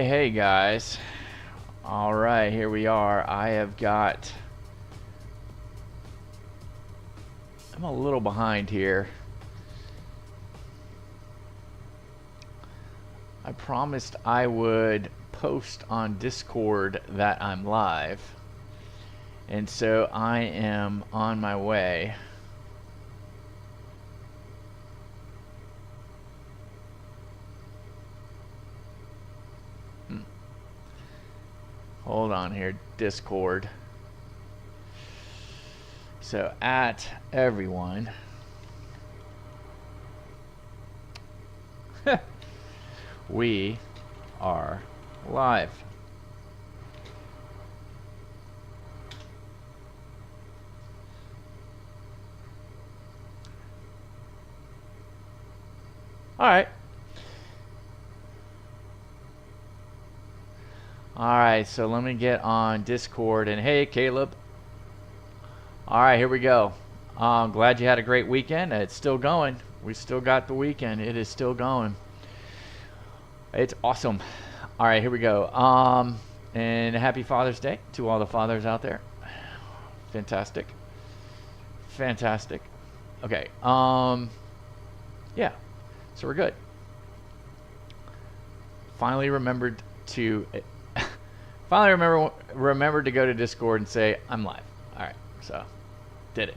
Hey guys. All right, here we are. I'm a little behind here. I promised I would post on Discord that I'm live, and so I am on my way. Hold on here, Discord. So at everyone. We are live. All right. Alright, so let me get on Discord, and hey Caleb. Alright, here we go. Glad you had a great weekend. It's still going. We still got the weekend. It is still going. It's awesome. Alright, here we go. And happy Father's Day to all the fathers out there. Fantastic. Fantastic. Okay. Yeah. So we're good. Finally remembered to remembered to go to Discord and say I'm live. All right, so did it.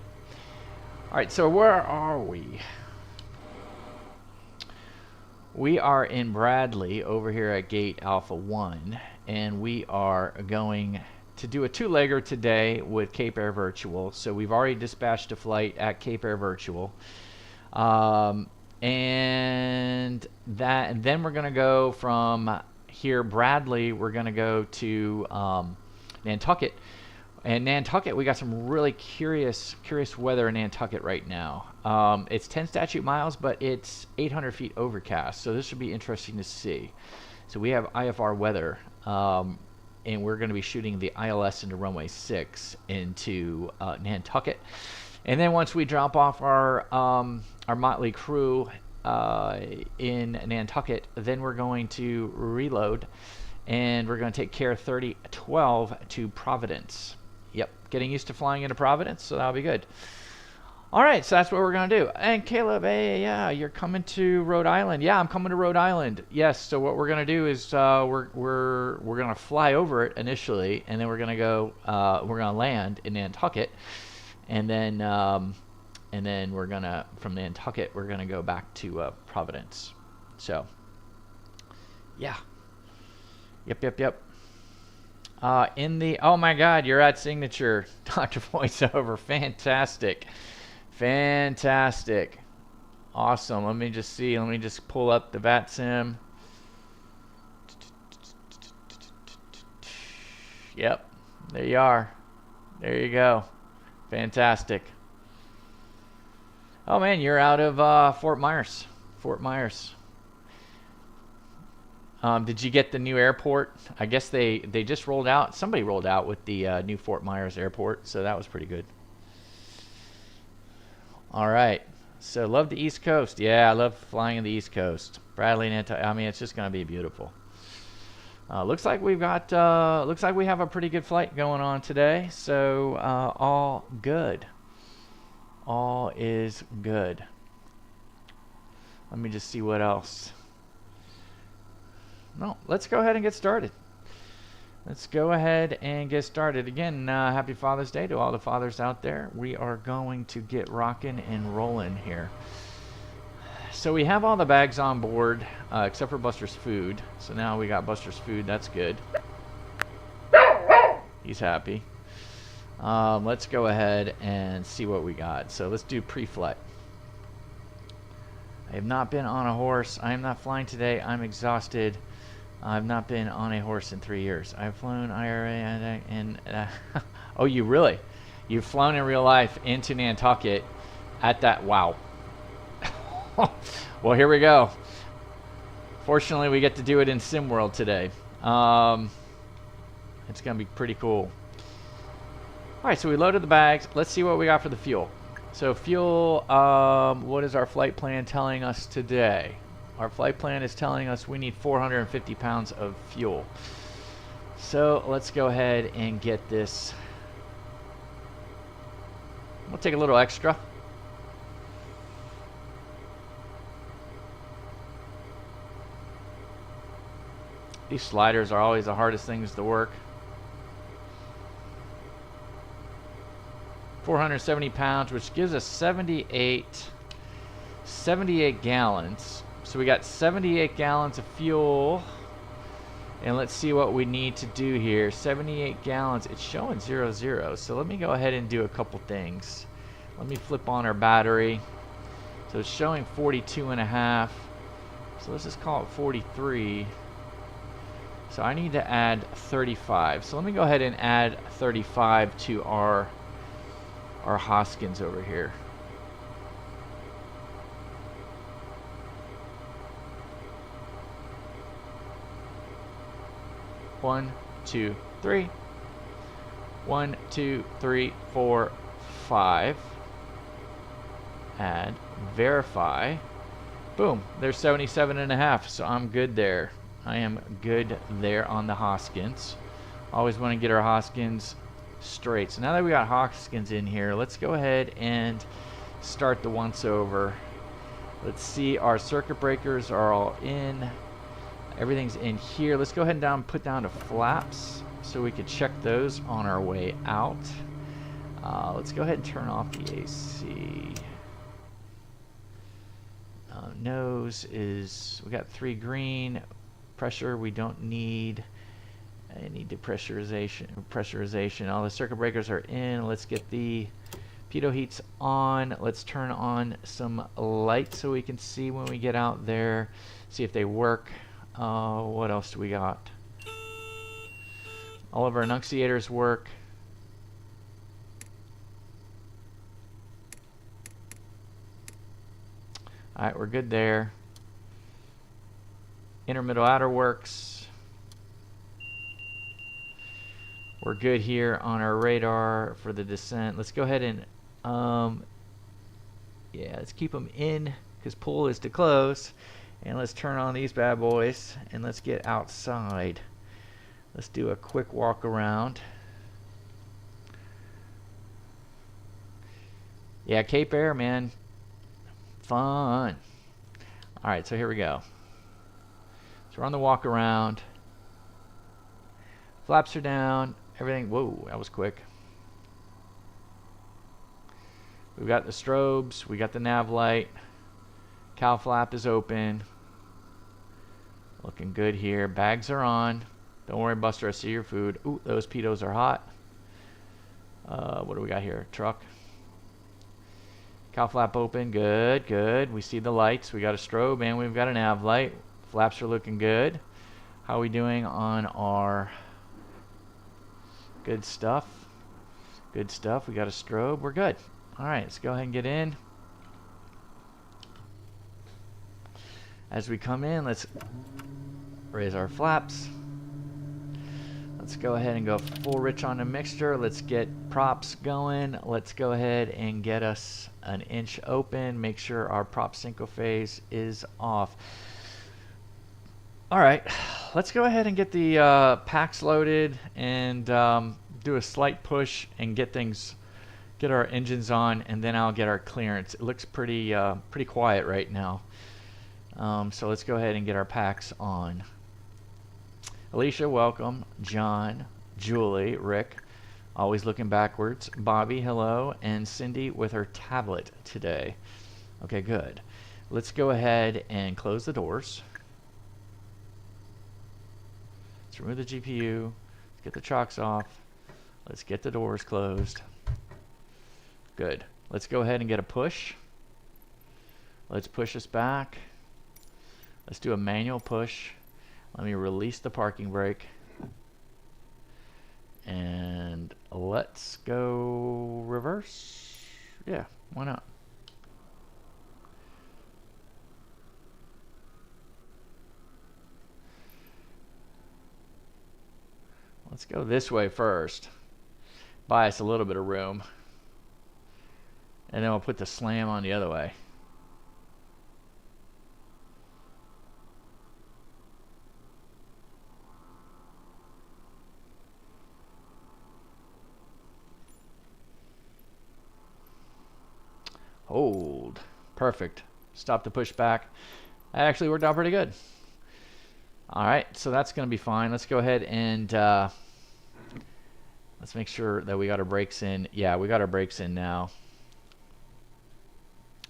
All right, so where are we? We are in Bradley over here at Gate Alpha 1, and we are going to do a two-legger today with Cape Air Virtual. So we've already dispatched a flight at Cape Air Virtual, and then we're going to go from here, Bradley, we're going to go to Nantucket. And Nantucket, we got some really curious weather in Nantucket right now. It's 10 statute miles, but it's 800 feet overcast. So this should be interesting to see. So we have IFR weather, and we're going to be shooting the ILS into runway 6 into Nantucket. And then once we drop off our motley crew in Nantucket, then we're going to reload, and we're going to take care of 3012 to Providence. Yep, getting used to flying into Providence, so that'll be good. All right, so that's what we're going to do. And Caleb, hey, yeah, you're coming to Rhode Island. Yeah, I'm coming to Rhode Island. Yes, so what we're going to do is we're going to fly over it initially, and then we're going to go we're going to land in Nantucket, and then we're gonna, from Nantucket, we're gonna go back to Providence. So, yeah. Yep. Oh my God, you're at Signature, Dr. Voiceover. Fantastic. Awesome. Let me just see. Let me just pull up the VATSIM. Yep. There you are. There you go. Fantastic. Oh man, you're out of Fort Myers. Did you get the new airport? I guess they just rolled out. Somebody rolled out with the new Fort Myers airport, so that was pretty good. All right. So love the East Coast. Yeah, I love flying in the East Coast. Bradley and I mean, it's just gonna be beautiful. Looks like we've got. Looks like we have a pretty good flight going on today. So all good. All is good. Let me just see what else. No, let's go ahead and get started. Again, happy Father's Day to all the fathers out there. We are going to get rocking and rolling here. So we have all the bags on board, except for Buster's food. So now we got Buster's food. That's good. He's happy. Let's go ahead and see what we got. So let's do pre-flight. I have not been on a horse. I am not flying today. I'm exhausted. I've not been on a horse in 3 years. I've flown IRA and oh, you really? You've flown in real life into Nantucket at that? Wow. Well, here we go. Fortunately, we get to do it in SimWorld today. It's gonna be pretty cool. Alright, so we loaded the bags. Let's see what we got for the fuel. So fuel, what is our flight plan telling us today? Our flight plan is telling us we need 450 pounds of fuel. So let's go ahead and get this. We'll take a little extra. These sliders are always the hardest things to work. 470 pounds, which gives us 78 gallons. So we got 78 gallons of fuel. And let's see what we need to do here. 78 gallons. It's showing 00. So let me go ahead and do a couple things. Let me flip on our battery. So it's showing 42.5. So let's just call it 43. So I need to add 35. So let me go ahead and add 35 to our Hoskins over here. One, two, three. 1, 2, 3, 4, 5. Add, verify. Boom, there's 77.5. So I'm good there. I am good there on the Hoskins. Always want to get our Hoskins straight. So now that we got Hoskins in here, let's go ahead and start the once over. Let's see, our circuit breakers are all in. Everything's in here. Let's go ahead and put down the flaps so we could check those on our way out. Let's go ahead and turn off the AC. Nose is, we got 3 green. Pressure we don't need. I need depressurization. All the circuit breakers are in. Let's get the pitot heats on. Let's turn on some lights so we can see when we get out there. See if they work. What else do we got? All of our annunciators work. Alright, we're good there. Inner middle outer works. We're good here on our radar for the descent. Let's go ahead and yeah, let's keep them in because pull is to close. And let's turn on these bad boys and let's get outside. Let's do a quick walk around. Yeah, Cape Air, man. Fun. Alright, so here we go. So we're on the walk around. Flaps are down. Everything. Whoa, that was quick. We've got the strobes. We got the nav light. Cow flap is open. Looking good here. Bags are on. Don't worry, Buster. I see your food. Ooh, those pitos are hot. What do we got here? Truck. Cow flap open. Good, good. We see the lights. We got a strobe and we've got a nav light. Flaps are looking good. How are we doing on our good stuff? Good stuff. We got a strobe. We're good. All right, let's go ahead and get in. As we come in, let's raise our flaps. Let's go ahead and go full rich on the mixture. Let's get props going. Let's go ahead and get us an inch open. Make sure our prop synchro phase is off. All right, let's go ahead and get the packs loaded and do a slight push and get our engines on, and then I'll get our clearance. It looks pretty quiet right now. So let's go ahead and get our packs on. Alicia, welcome. John, Julie, Rick, always looking backwards. Bobby, hello. And Cindy with her tablet today. Okay, good. Let's go ahead and close the doors. Let's remove the GPU. Let's get the chocks off. Let's get the doors closed. Good. Let's go ahead and get a push. Let's push us back. Let's do a manual push. Let me release the parking brake. And let's go reverse. Yeah, why not? Let's go this way first. Buy us a little bit of room. And then we'll put the slam on the other way. Hold. Perfect. Stop the pushback. That actually worked out pretty good. All right, so that's going to be fine. Let's go ahead and let's make sure that we got our brakes in. Yeah, we got our brakes in now.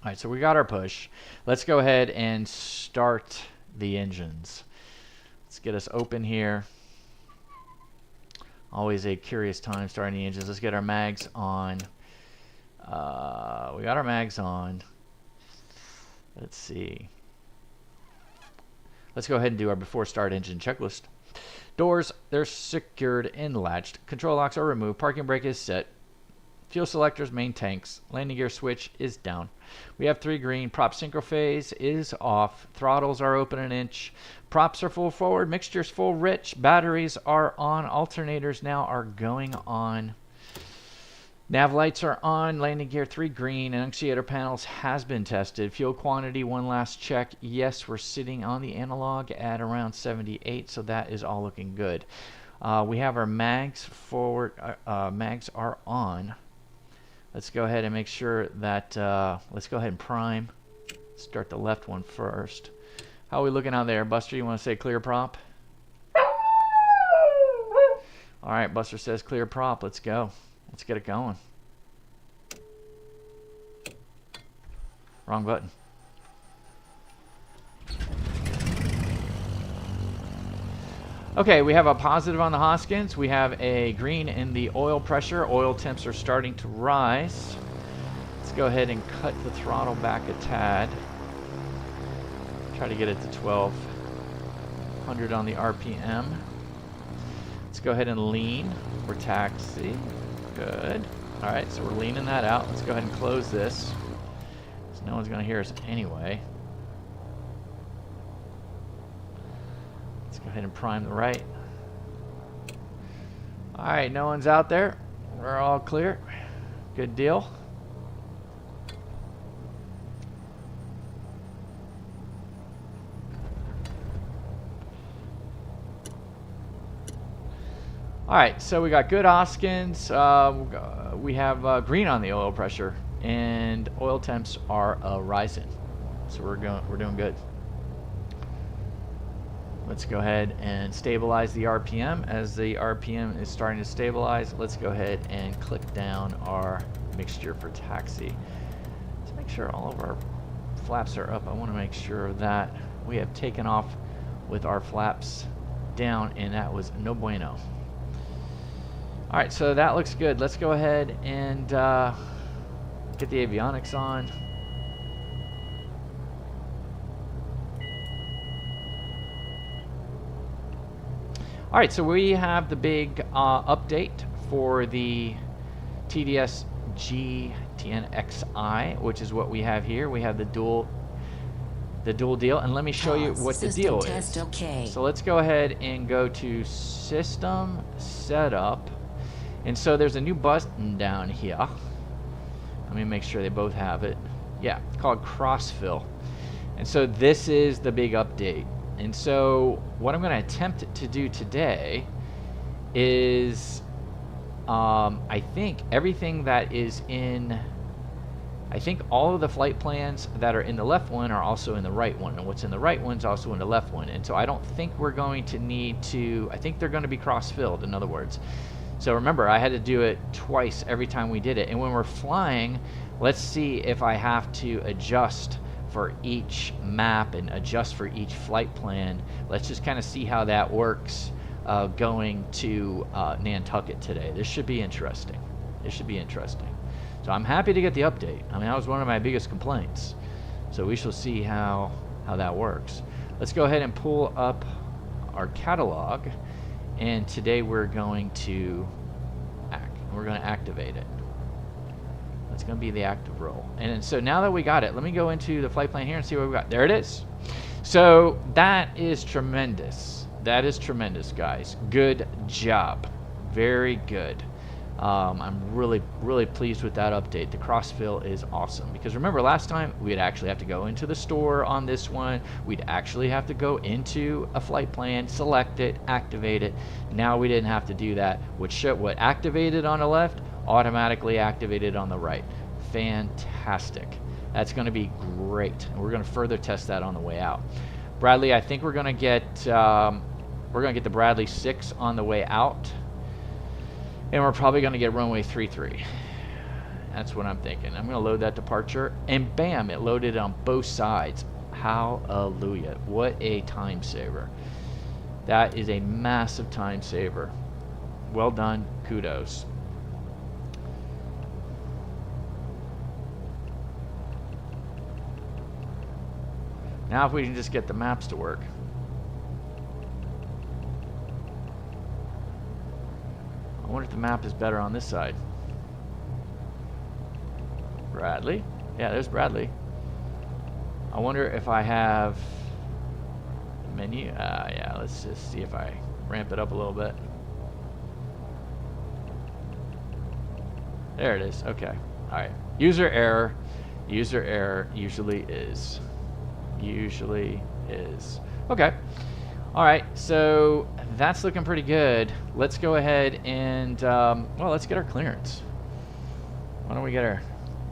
All right, so we got our push. Let's go ahead and start the engines. Let's get us open here. Always a curious time starting the engines. Let's get our mags on. We got our mags on. Let's see. Let's go ahead and do our before start engine checklist. Doors, they're secured and latched. Control locks are removed. Parking brake is set. Fuel selectors, main tanks. Landing gear switch is down. We have 3 green. Prop synchro phase is off. Throttles are open an inch. Props are full forward. Mixture's full rich. Batteries are on. Alternators now are going on. Nav lights are on. Landing gear 3 green. Annunciator panels has been tested. Fuel quantity, one last check. Yes, we're sitting on the analog at around 78, so that is all looking good. We have our mags forward. Mags are on. Let's go ahead and make sure that, let's go ahead and prime. Start the left one first. How are we looking out there? Buster, you want to say clear prop? All right, Buster says clear prop. Let's go. Let's get it going. Wrong button. Okay, we have a positive on the Hoskins. We have a green in the oil pressure. Oil temps are starting to rise. Let's go ahead and cut the throttle back a tad. Try to get it to 1200 on the RPM. Let's go ahead and lean for taxi. Good. All right, so we're leaning that out. Let's go ahead and close this. So no one's going to hear us anyway. Let's go ahead and prime the right. All right, no one's out there. We're all clear. Good deal. All right, so we got good Hoskins. We have green on the oil pressure, and oil temps are rising. So we're doing good. Let's go ahead and stabilize the RPM. As the RPM is starting to stabilize, let's go ahead and click down our mixture for taxi. Let's make sure all of our flaps are up. I want to make sure that we have taken off with our flaps down, and that was no bueno. All right, so that looks good. Let's go ahead and get the avionics on. All right, so we have the big update for the TDS GTNXi, which is what we have here. We have the dual deal, and let me show you what the deal is. Okay. So let's go ahead and go to System Setup. And so there's a new button down here. Let me make sure they both have it. Yeah, it's called Crossfill. And so this is the big update. And so what I'm going to attempt to do today is I think everything that is in, I think all of the flight plans that are in the left one are also in the right one, and what's in the right one's also in the left one. And so I don't think we're going to need to, I think they're going to be cross-filled, in other words. So remember, I had to do it twice every time we did it. And when we're flying, let's see if I have to adjust for each map and adjust for each flight plan. Let's just kind of see how that works going to Nantucket today. This should be interesting. This should be interesting. So I'm happy to get the update. I mean, that was one of my biggest complaints. So we shall see how that works. Let's go ahead and pull up our catalog. And today we're going to activate it. That's going to be the active roll. And so now that we got it, let me go into the flight plan here and see what we got. There it is. So that is tremendous. That is tremendous, guys. Good job. Very good. I'm really pleased with that update. The crossfill is awesome, because remember last time we'd actually have to go into the store on this one. We'd actually have to go into a flight plan, select it, activate it. Now we didn't have to do that. What activated on the left automatically activated on the right. Fantastic. fantastic. That's going to be great, and we're going to further test that on the way out. Bradley, I think we're going to get the Bradley 6 on the way out, and we're probably going to get runway 33. That's what I'm thinking. I'm going to load that departure, and bam, it loaded on both sides. Hallelujah. What a time saver. That is a massive time saver. Well done. Kudos. Now if we can just get the maps to work. I wonder if the map is better on this side. Bradley? Yeah, there's Bradley. I wonder if I have menu. Yeah, let's just see if I ramp it up a little bit. There it is. Okay. All right. User error. User error usually is. Usually is. Okay. All right. So that's looking pretty good. Let's go ahead and well, let's get our clearance. Why don't we get our?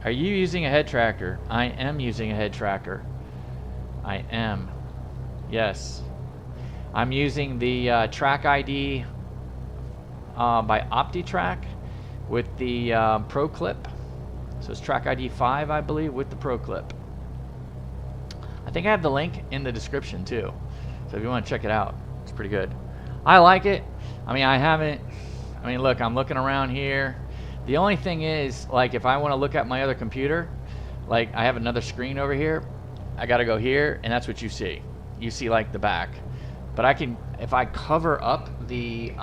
Are you using a head tracker? I am using a head tracker. I am. Yes. I'm using the track ID by OptiTrack with the Pro Clip. So it's track ID 5, I believe, with the Pro Clip. I think I have the link in the description too. So if you want to check it out, it's pretty good. I like it. I mean, look, I'm looking around here. The only thing is, like, if I want to look at my other computer, like I have another screen over here, I got to go here, and that's what you see. You see like the back. But I can, if I cover up the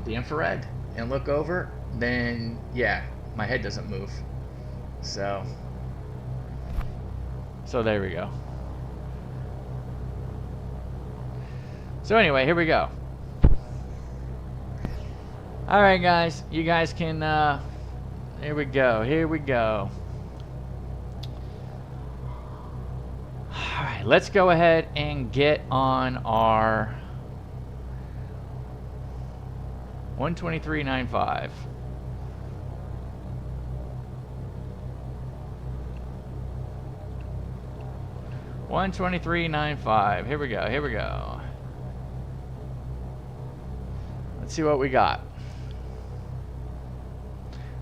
infrared and look over, then yeah, my head doesn't move. So there we go. So anyway, here we go. All right, guys, you guys can. Here we go. Here we go. All right, let's go ahead and get on our 123.95. $123.95. Here we go. Here we go. Let's see what we got.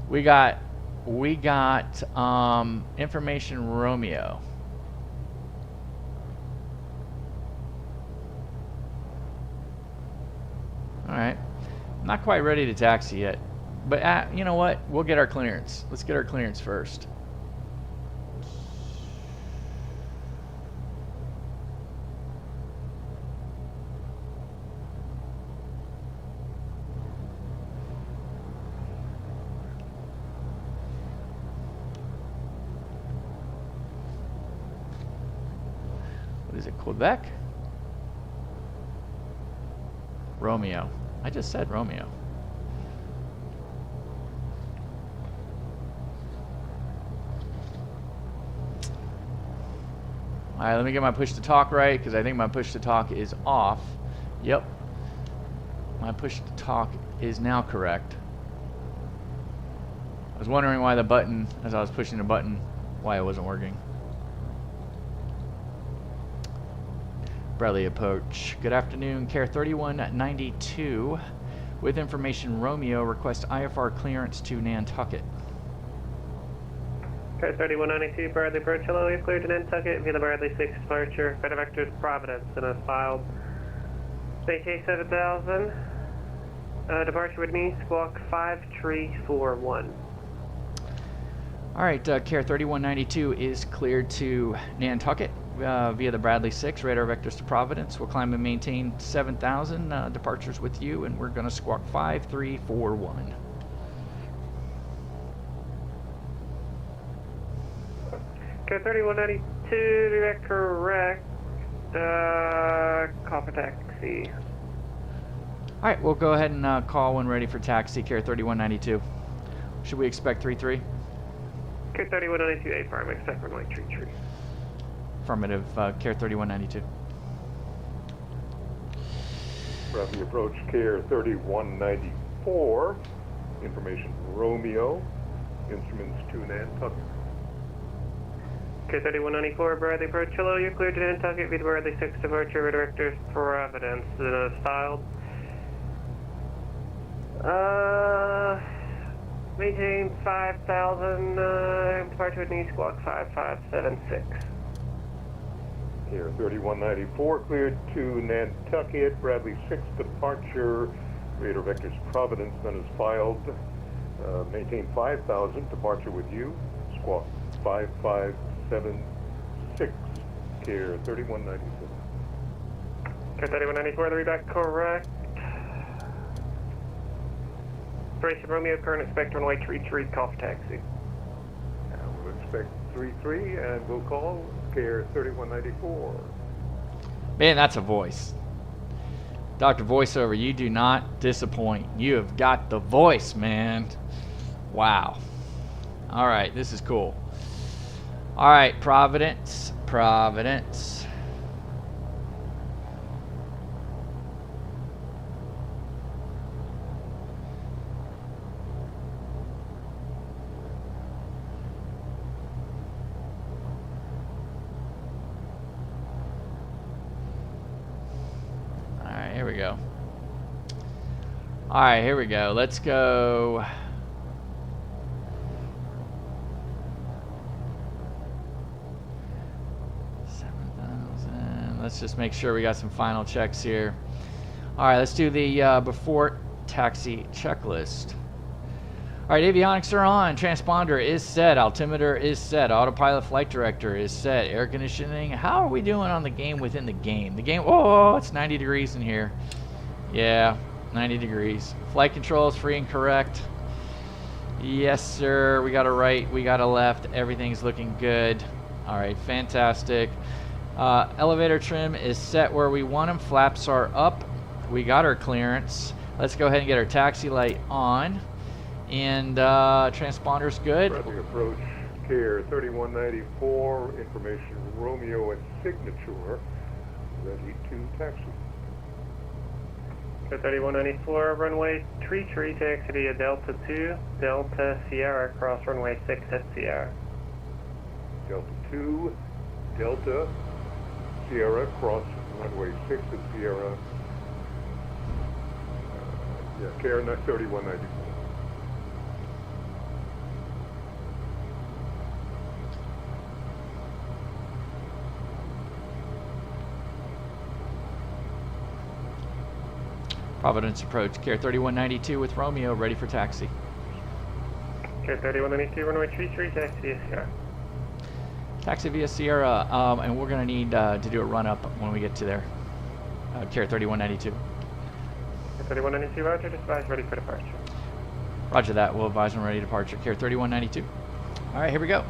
We got information Romeo. All right. I'm not quite ready to taxi yet, but you know what? We'll get our clearance. Let's get our clearance first. What is it, Quebec? Romeo. I just said Romeo. All right, let me get my push to talk right, because I think my push to talk is off. Yep. My push to talk is now correct. I was wondering why the button, as I was pushing the button, why it wasn't working. Bradley approach. Good afternoon, Care 3192. With information Romeo, request IFR clearance to Nantucket. Care 3192, Bradley approach. Hello, you're cleared to Nantucket via the Bradley 6 departure. Flight vectors Providence and has filed AK 7000. Departure with me, squawk 5341. All right, Care 3192 is cleared to Nantucket via the Bradley 6, radar vectors to Providence. We'll climb and maintain 7,000 departures with you, and we're going to squawk 5341. Care 3192, direct correct. Call for taxi. All right, we'll go ahead and call when ready for taxi, Care 3192. Should we expect 33? Care 3192, affirm, expect runway 33. Affirmative, Care 3192. Bradley approach, Care 3194. Information Romeo. Instruments to Nantucket. 3194, Bradley approach. Hello, you're cleared to Nantucket via the Bradley 6 departure, directors Providence. Styled. Maintain 5,000, departure with knee squawk 5576. Here, 3194, cleared to Nantucket, Bradley 6 departure, radar vectors Providence, none is filed. Maintain 5,000, departure with you, squawk 5576, Care 3194. Care 3194, the readback correct. Brace Romeo, current expect runway 33, call for taxi. We'll expect 33 and we'll call Care 3194. Man, that's a voice. Dr. Voiceover, you do not disappoint. You have got the voice, man. Wow. All right, this is cool. All right, Providence. Here we go. All right, here we go. Let's go. Let's just make sure we got some final checks here. All right, let's do the before taxi checklist. All right, avionics are on. Transponder is set. Altimeter is set. Autopilot flight director is set. Air conditioning. How are we doing on the game within the game? The game, oh, it's 90 degrees in here. Yeah, 90 degrees. Flight controls free and correct. Yes, sir. We got a right. We got a left. Everything's looking good. All right, fantastic. Elevator trim is set where we want them. Flaps are up. We got our clearance. Let's go ahead and get our taxi light on. And transponder's good. Bradley approach, Care 3194, information Romeo and signature, ready to taxi. Care 3194, runway 33, taxi via Delta 2, Delta Sierra, cross runway 6 at Sierra. Delta 2, Delta Sierra, cross runway 6 at Sierra. Care 3194. Providence approach, Care 3192 with Romeo, ready for taxi. Care 3192, runway 33, taxi via Sierra. Taxi via Sierra, and we're going to need to do a run-up when we get to there. Care 3192. Care 3192, roger, dispatch, ready for departure. Roger that, we'll advise when ready departure. Care 3192. All right, here we go.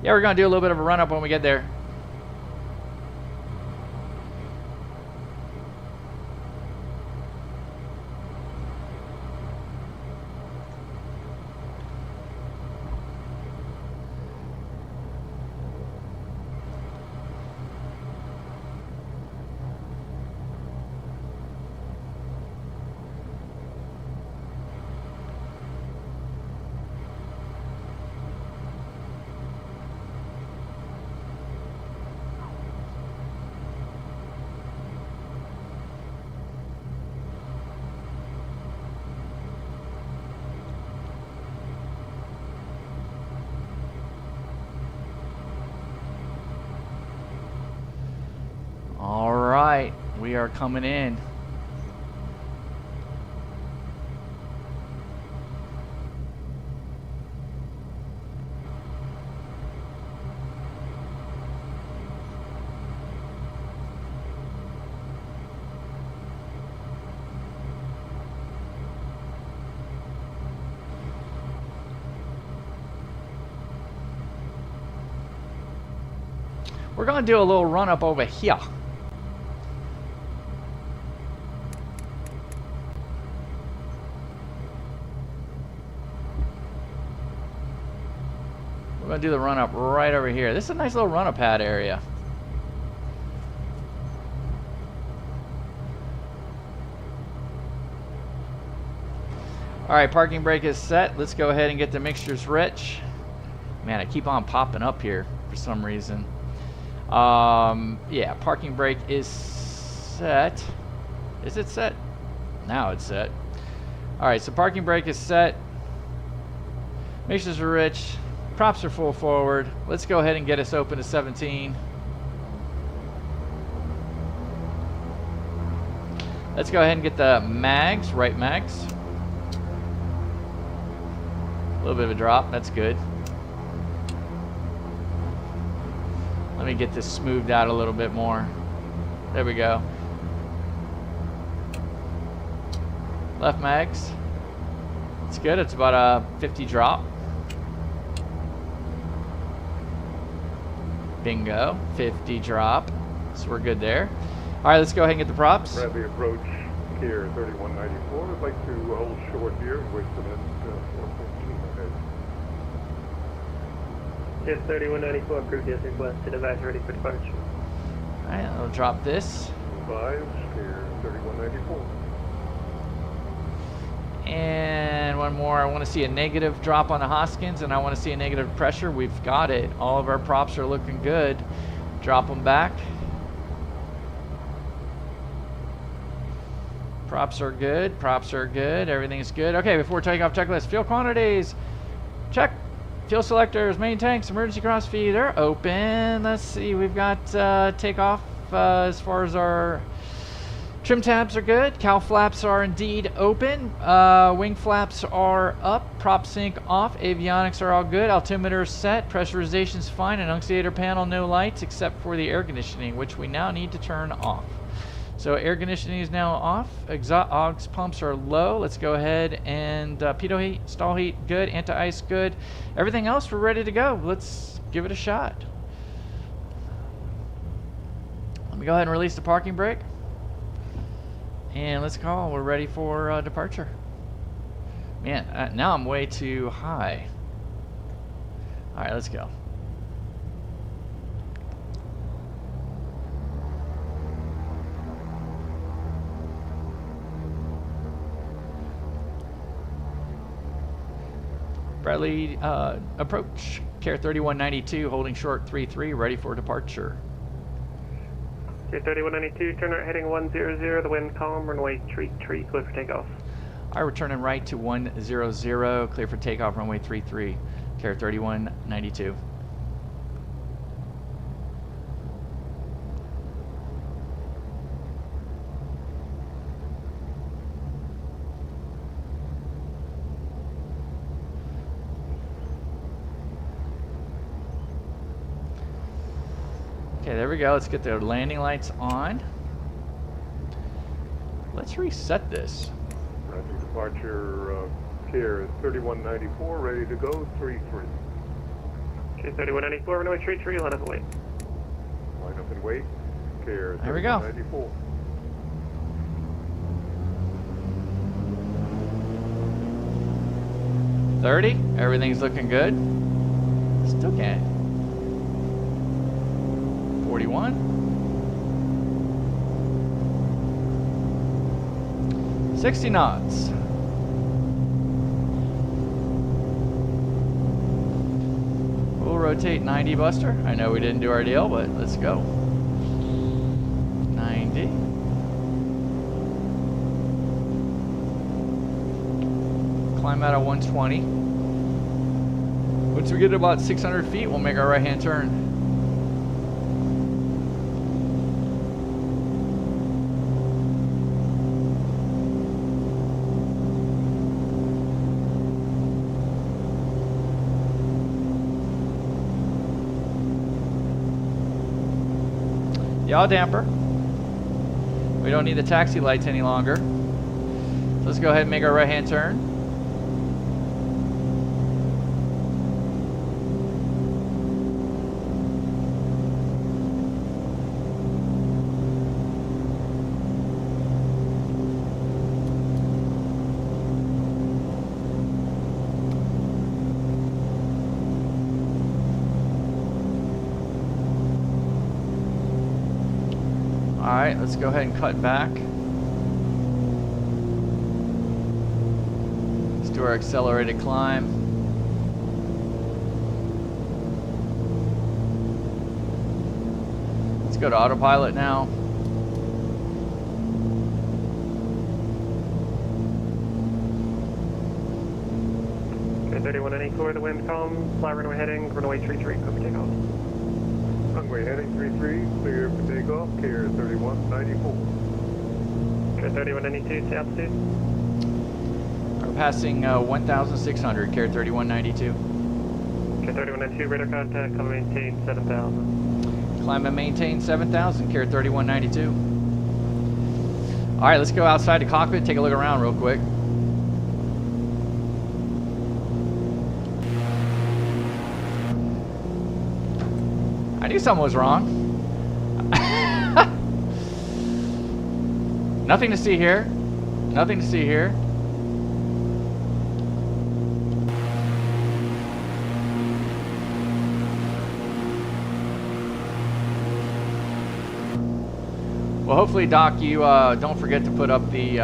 Yeah, we're going to do a little bit of a run-up when we get there. All right, we are coming in. We're going to do a little run up over here. We're going to do the run up right over here. This is a nice little run up pad area. All All right, parking brake is set. Let's go ahead and get the mixtures rich. Man, I keep on popping up here for some reason. Yeah, parking brake is set. Is it set? Now it's set. All right, so parking brake is set. Mixtures are rich. Props are full forward. Let's go ahead and get us open to 17. Let's go ahead and get the mags, right mags. A little bit of a drop, that's good. Let me get this smoothed out a little bit more. There we go. Left mags. It's good, it's about a 50 drop. Bingo, 50 drop. So we're good there. All right, let's go ahead and get the props. Bradley approach here, 3194. I'd like to hold short here and wait for that 415 ahead. Just 3194, approved as requested. Advise ready for departure. All right, I'll drop this. 5, here, 3194. And one more. I want to see a negative drop on the Hoskins, and I want to see a negative pressure. We've got it. All of our props are looking good. Drop them back. Props are good. Props are good. Everything's good. Okay, before takeoff checklist, fuel quantities. Check. Fuel selectors, main tanks, emergency cross feed. They're open. Let's see. We've got takeoff as far as our trim tabs are good. Cowl flaps are indeed open. Wing flaps are up. Prop sync off. Avionics are all good. Altimeter set. Pressurization's fine. Annunciator panel, no lights except for the air conditioning, which we now need to turn off. So air conditioning is now off. Exhaust pumps are low. Let's go ahead and pitot heat, stall heat, good. Anti-ice, good. Everything else, we're ready to go. Let's give it a shot. Let me go ahead and release the parking brake. And let's call. We're ready for departure. Man, now I'm way too high. All right, let's go. Bradley, approach. Care 3192, holding short 33, ready for departure. Care 3192, turn right heading 100, the wind calm, runway tree, clear for takeoff. All right, we're turning right to 100, clear for takeoff, runway 33, Care 3192. Okay, there we go. Let's get the landing lights on. Let's reset this. Bradley departure, care 3194, ready to go, 33. Okay, 3194, runway tree, line up and wait. Line up and wait, care There we go. 3194. Everything's looking good. Still can't. 41. 60 knots. We'll rotate 90, Buster. I know we didn't do our deal, but let's go. 90. Climb out of 120. Once we get to about 600 feet, we'll make our right-hand turn. Yaw damper. We don't need the taxi lights any longer. So let's go ahead and make our right-hand turn. Alright, let's go ahead and cut back. into our accelerated climb. Let's go to autopilot now. Okay, 3194, the wind calm, fly runway heading, runway 33, clear for takeoff. Runway heading 33, clear for takeoff, KAIR 3194. Okay, 3192, to altitude. We're passing 1,600, KAIR 3192. Okay, 3192, radar contact, come maintain 7,000. Climb and maintain 7,000, KAIR 3192. All right, let's go outside the cockpit, take a look around real quick. I knew something was wrong. Nothing to see here. Nothing to see here. Well, hopefully, Doc, you don't forget to put up the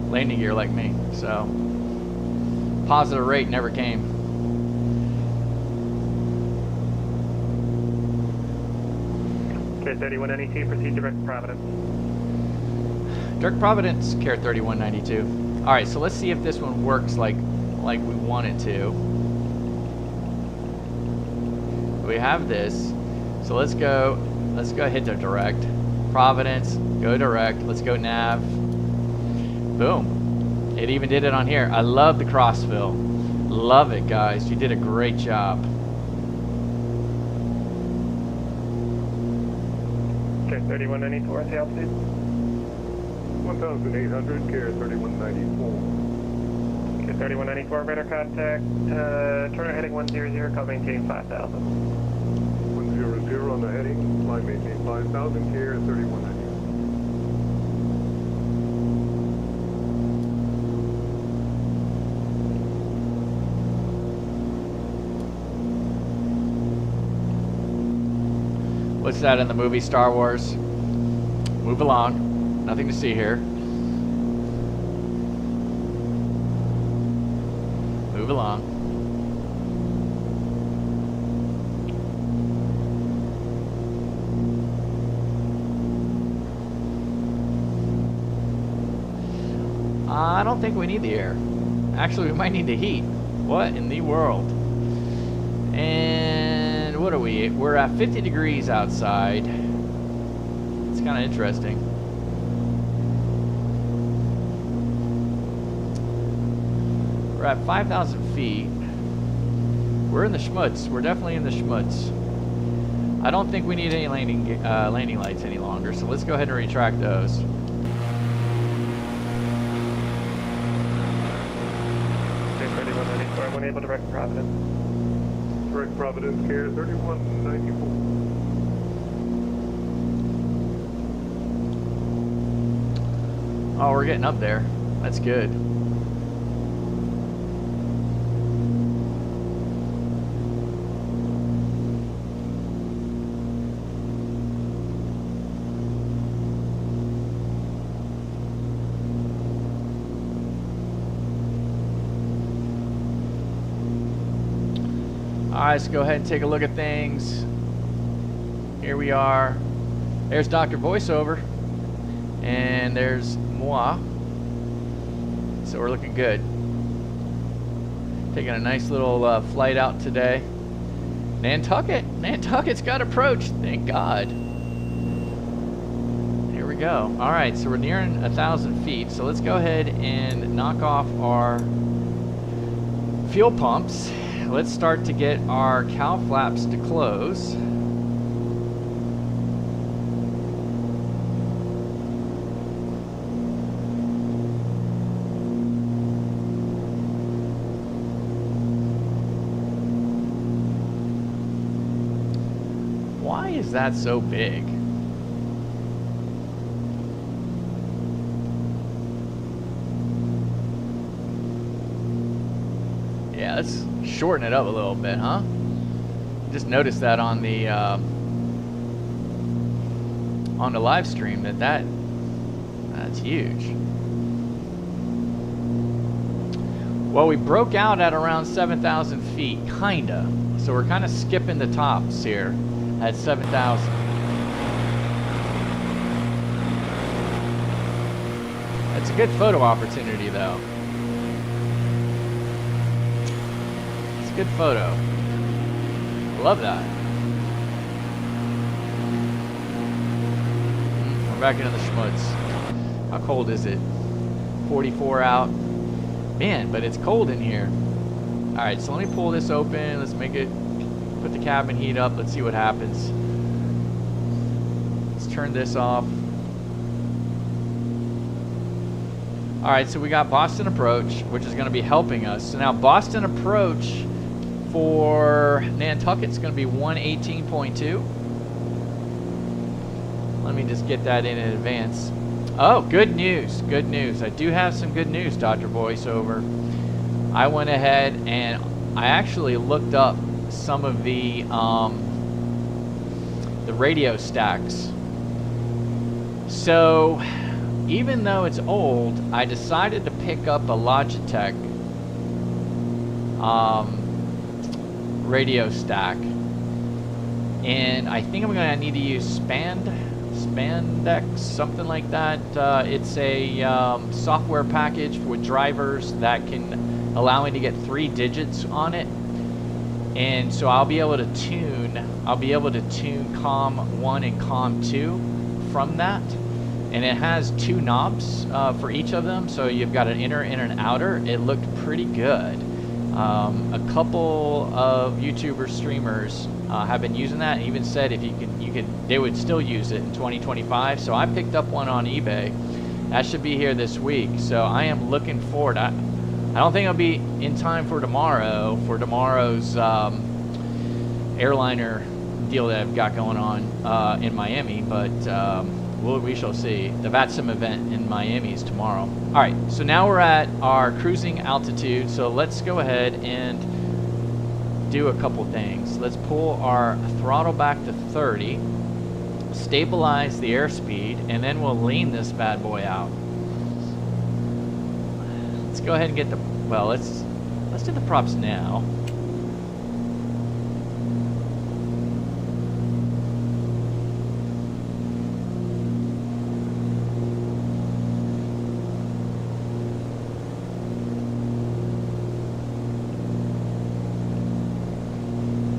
landing gear like me. So, positive rate never came. Okay, 3192, proceed direct Providence. Direct Providence, KAIR 3192. All right, so let's see if this one works like we want it to. We have this, so let's go hit the direct. Providence, go direct. Let's go nav. Boom. It even did it on here. I love the Crossfill. Love it, guys. You did a great job. Okay, 3194 at the altitude. 1,800, KAIR 3194. Okay, 3194, radar contact, turn heading 100, call maintain 5,000. 100 on the heading, fly maintain 5,000, KAIR 3194. What's that in the movie Star Wars? Move along. Nothing to see here. Move along. I don't think we need the air. Actually, we might need the heat. What in the world? And what are we? We're at 50 degrees outside. It's kind of interesting. We're at 5,000 feet. We're in the schmutz. We're definitely in the schmutz. I don't think we need any landing lights any longer, so let's go ahead and retract those. Okay, 3194, I'm unable to direct Providence. Direct Providence, KAIR 3194. Oh, we're getting up there. That's good. Alright, let's go ahead and take a look at things. Here we are. There's Dr. Voiceover. And there's moi. So we're looking good. Taking a nice little flight out today. Nantucket. Nantucket's got approached. Thank God. Here we go. Alright, so we're nearing 1,000 feet. So let's go ahead and knock off our fuel pumps. Let's start to get our cow flaps to close. Why is that so big? Yeah, let's shorten it up a little bit, huh? Just noticed that on the live stream that's huge. Well, we broke out at around 7,000 feet, kinda. So we're kind of skipping the tops here at 7,000. It's a good photo opportunity, though. It's a good photo. I love that. We're back into the schmutz. How cold is it? 44 out. Man, but it's cold in here. Alright, so let me pull this open. Let's make it, put the cabin heat up. Let's see what happens. Let's turn this off. Alright, so we got Boston approach, which is going to be helping us. So now Boston approach for Nantucket's going to be 118.2. Let me just get that in advance. Oh, good news, good news. I do have some good news, Dr. Voiceover. I went ahead and I actually looked up some of the radio stacks. So, even though it's old, I decided to pick up a Logitech radio stack. And I think I'm going to need to use Spandex, something like that. It's a software package with drivers that can allow me to get 3 digits on it, and so I'll be able to tune COM 1 and COM 2 from that, and it has 2 knobs for each of them, so you've got an inner and an outer. It looked pretty good. A couple of YouTuber streamers have been using that, and even said if they would still use it in 2025. So I picked up one on eBay. That should be here this week. So I am looking forward. I don't think it'll be in time for tomorrow's airliner deal that I've got going on in Miami, but we shall see. The VATSIM event in Miami is tomorrow. All right, so now we're at our cruising altitude. So let's go ahead and do a couple things. Let's pull our throttle back to 30, stabilize the airspeed, and then we'll lean this bad boy out. Let's go ahead and get the, well, let's do the props now.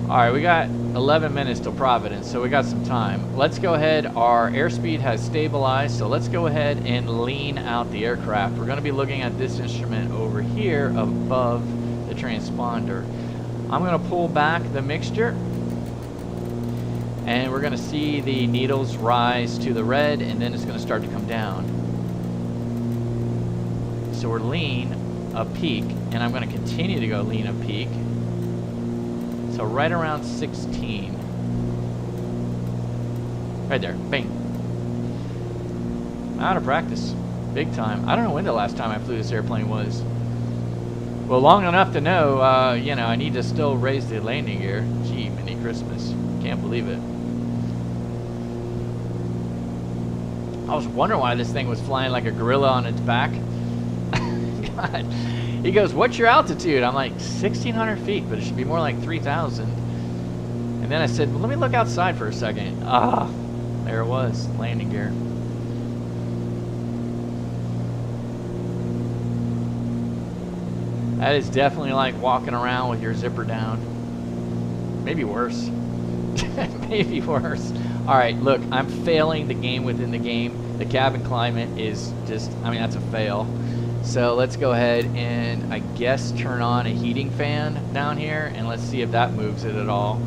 Alright, we got 11 minutes till Providence, so we got some time. Let's go ahead. Our airspeed has stabilized, so let's go ahead and lean out the aircraft. We're going to be looking at this instrument over here above the transponder. I'm going to pull back the mixture, and we're going to see the needles rise to the red, and then it's going to start to come down. So we're lean a peak, and I'm going to continue to go lean a peak. So right around 16. Right there. Bang. I'm out of practice. Big time. I don't know when the last time I flew this airplane was. Well, long enough to know, you know, I need to still raise the landing gear. Gee, mini Christmas. Can't believe it. I was wondering why this thing was flying like a gorilla on its back. God. He goes, what's your altitude? I'm like, 1,600 feet, but it should be more like 3,000. And then I said, well, let me look outside for a second. Ah, there it was, landing gear. That is definitely like walking around with your zipper down. Maybe worse. Maybe worse. All right, look, I'm failing the game within the game. The cabin climate is just, I mean, that's a fail. So let's go ahead and I guess turn on a heating fan down here, and let's see if that moves it at all.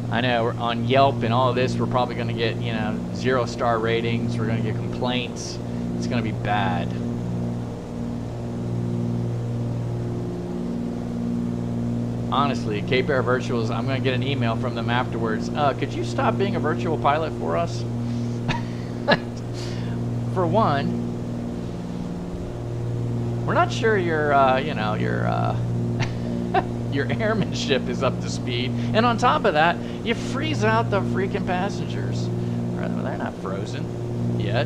I know we're on Yelp and all of this, we're probably going to get, you know, 0-star ratings. We're going to get complaints. It's going to be bad. Honestly, Cape Air Virtuals, I'm going to get an email from them afterwards. Could you stop being a virtual pilot for us? For one, we're not sure your, you know, your airmanship is up to speed, and on top of that, you freeze out the freaking passengers. They're not frozen yet.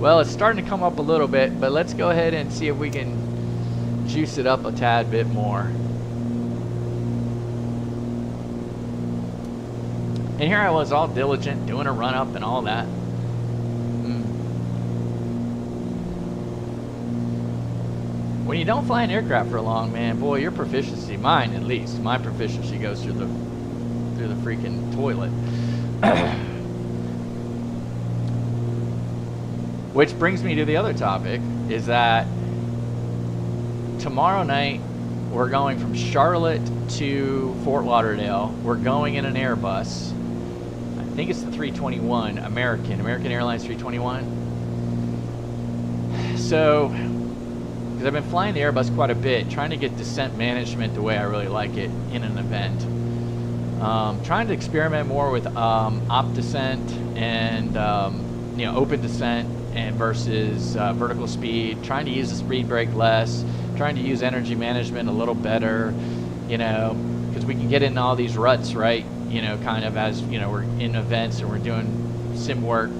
Well, it's starting to come up a little bit, but let's go ahead and see if we can juice it up a tad bit more. And here I was all diligent, doing a run up and all that. When you don't fly an aircraft for long, man, boy, your proficiency, mine at least, my proficiency goes through the freaking toilet. Which brings me to the other topic, is that tomorrow night we're going from Charlotte to Fort Lauderdale. We're going in an Airbus. I think it's the 321, American Airlines 321. So, because I've been flying the Airbus quite a bit, trying to get descent management the way I really like it in an event. Trying to experiment more with op descent and you know, open descent and versus vertical speed. Trying to use the speed brake less. Trying to use energy management a little better. You know, because we can get in all these ruts, right? You know, kind of as you know, we're in events and we're doing sim work. We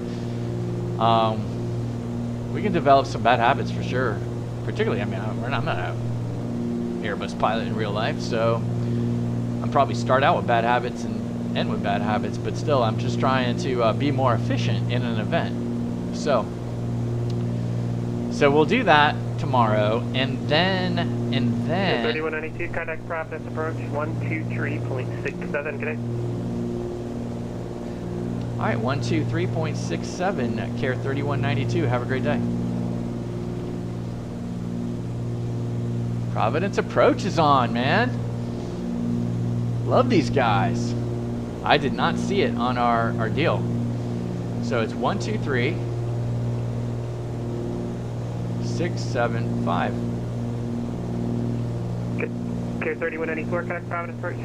can develop some bad habits for sure. Particularly, I mean, I'm not an Airbus pilot in real life, so I'm probably start out with bad habits and end with bad habits, but still, I'm just trying to be more efficient in an event. So we'll do that tomorrow, and then 3192, contact Providence approach 123.67, good day. All right, 123.67, Care 3192, have a great day. Providence approach is on, man. Love these guys. I did not see it on our deal. So it's 123.675. Okay. Care 3194, contact Providence approach.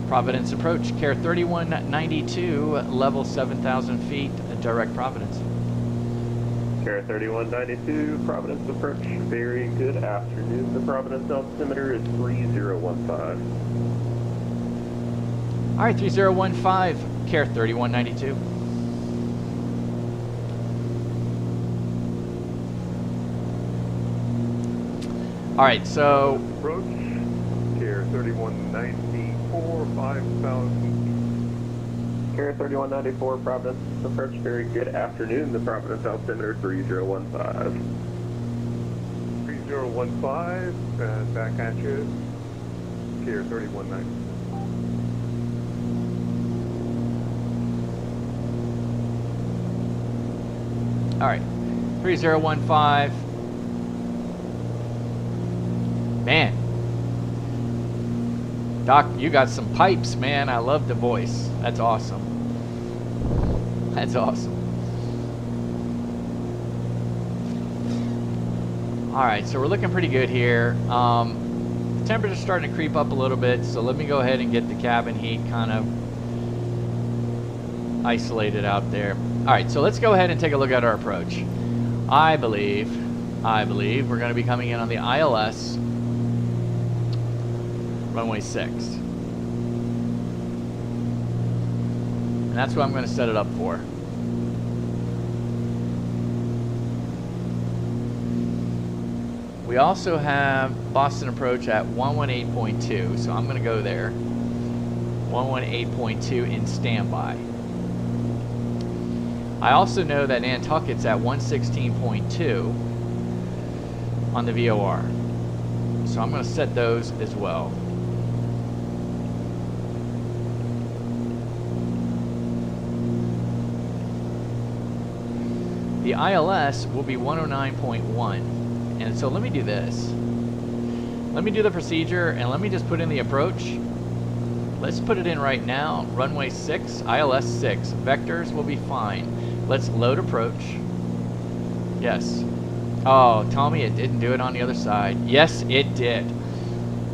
Providence approach, Care 3192, level 7,000 feet, direct Providence. Care 3192, Providence approach, very good afternoon. The Providence altimeter is 3015. All right, 3015, Care 3192. All right, so Approach, Care 3194, 5,000. Care 3194, Providence approach, very good afternoon. The Providence altimeter 3015. 3015, and back at you, Care 3190. all right, 3015. Man, Doc, you got some pipes, man. I love the voice. That's awesome. That's awesome. All right, so we're looking pretty good here. The temperature's starting to creep up a little bit, so let me go ahead and get the cabin heat kind of isolated out there. All right, so let's go ahead and take a look at our approach. I believe we're going to be coming in on the ILS runway 6. And that's what I'm going to set it up for. We also have Boston approach at 118.2, so I'm going to go there. 118.2 in standby. I also know that Nantucket's at 116.2 on the VOR. So I'm going to set those as well. The ILS will be 109.1. And so let me do this. Let me do the procedure and let me just put in the approach. Let's put it in right now. Runway 6, ILS 6. Vectors will be fine. Let's load approach. Yes. Oh, tell me it didn't do it on the other side. Yes, it did.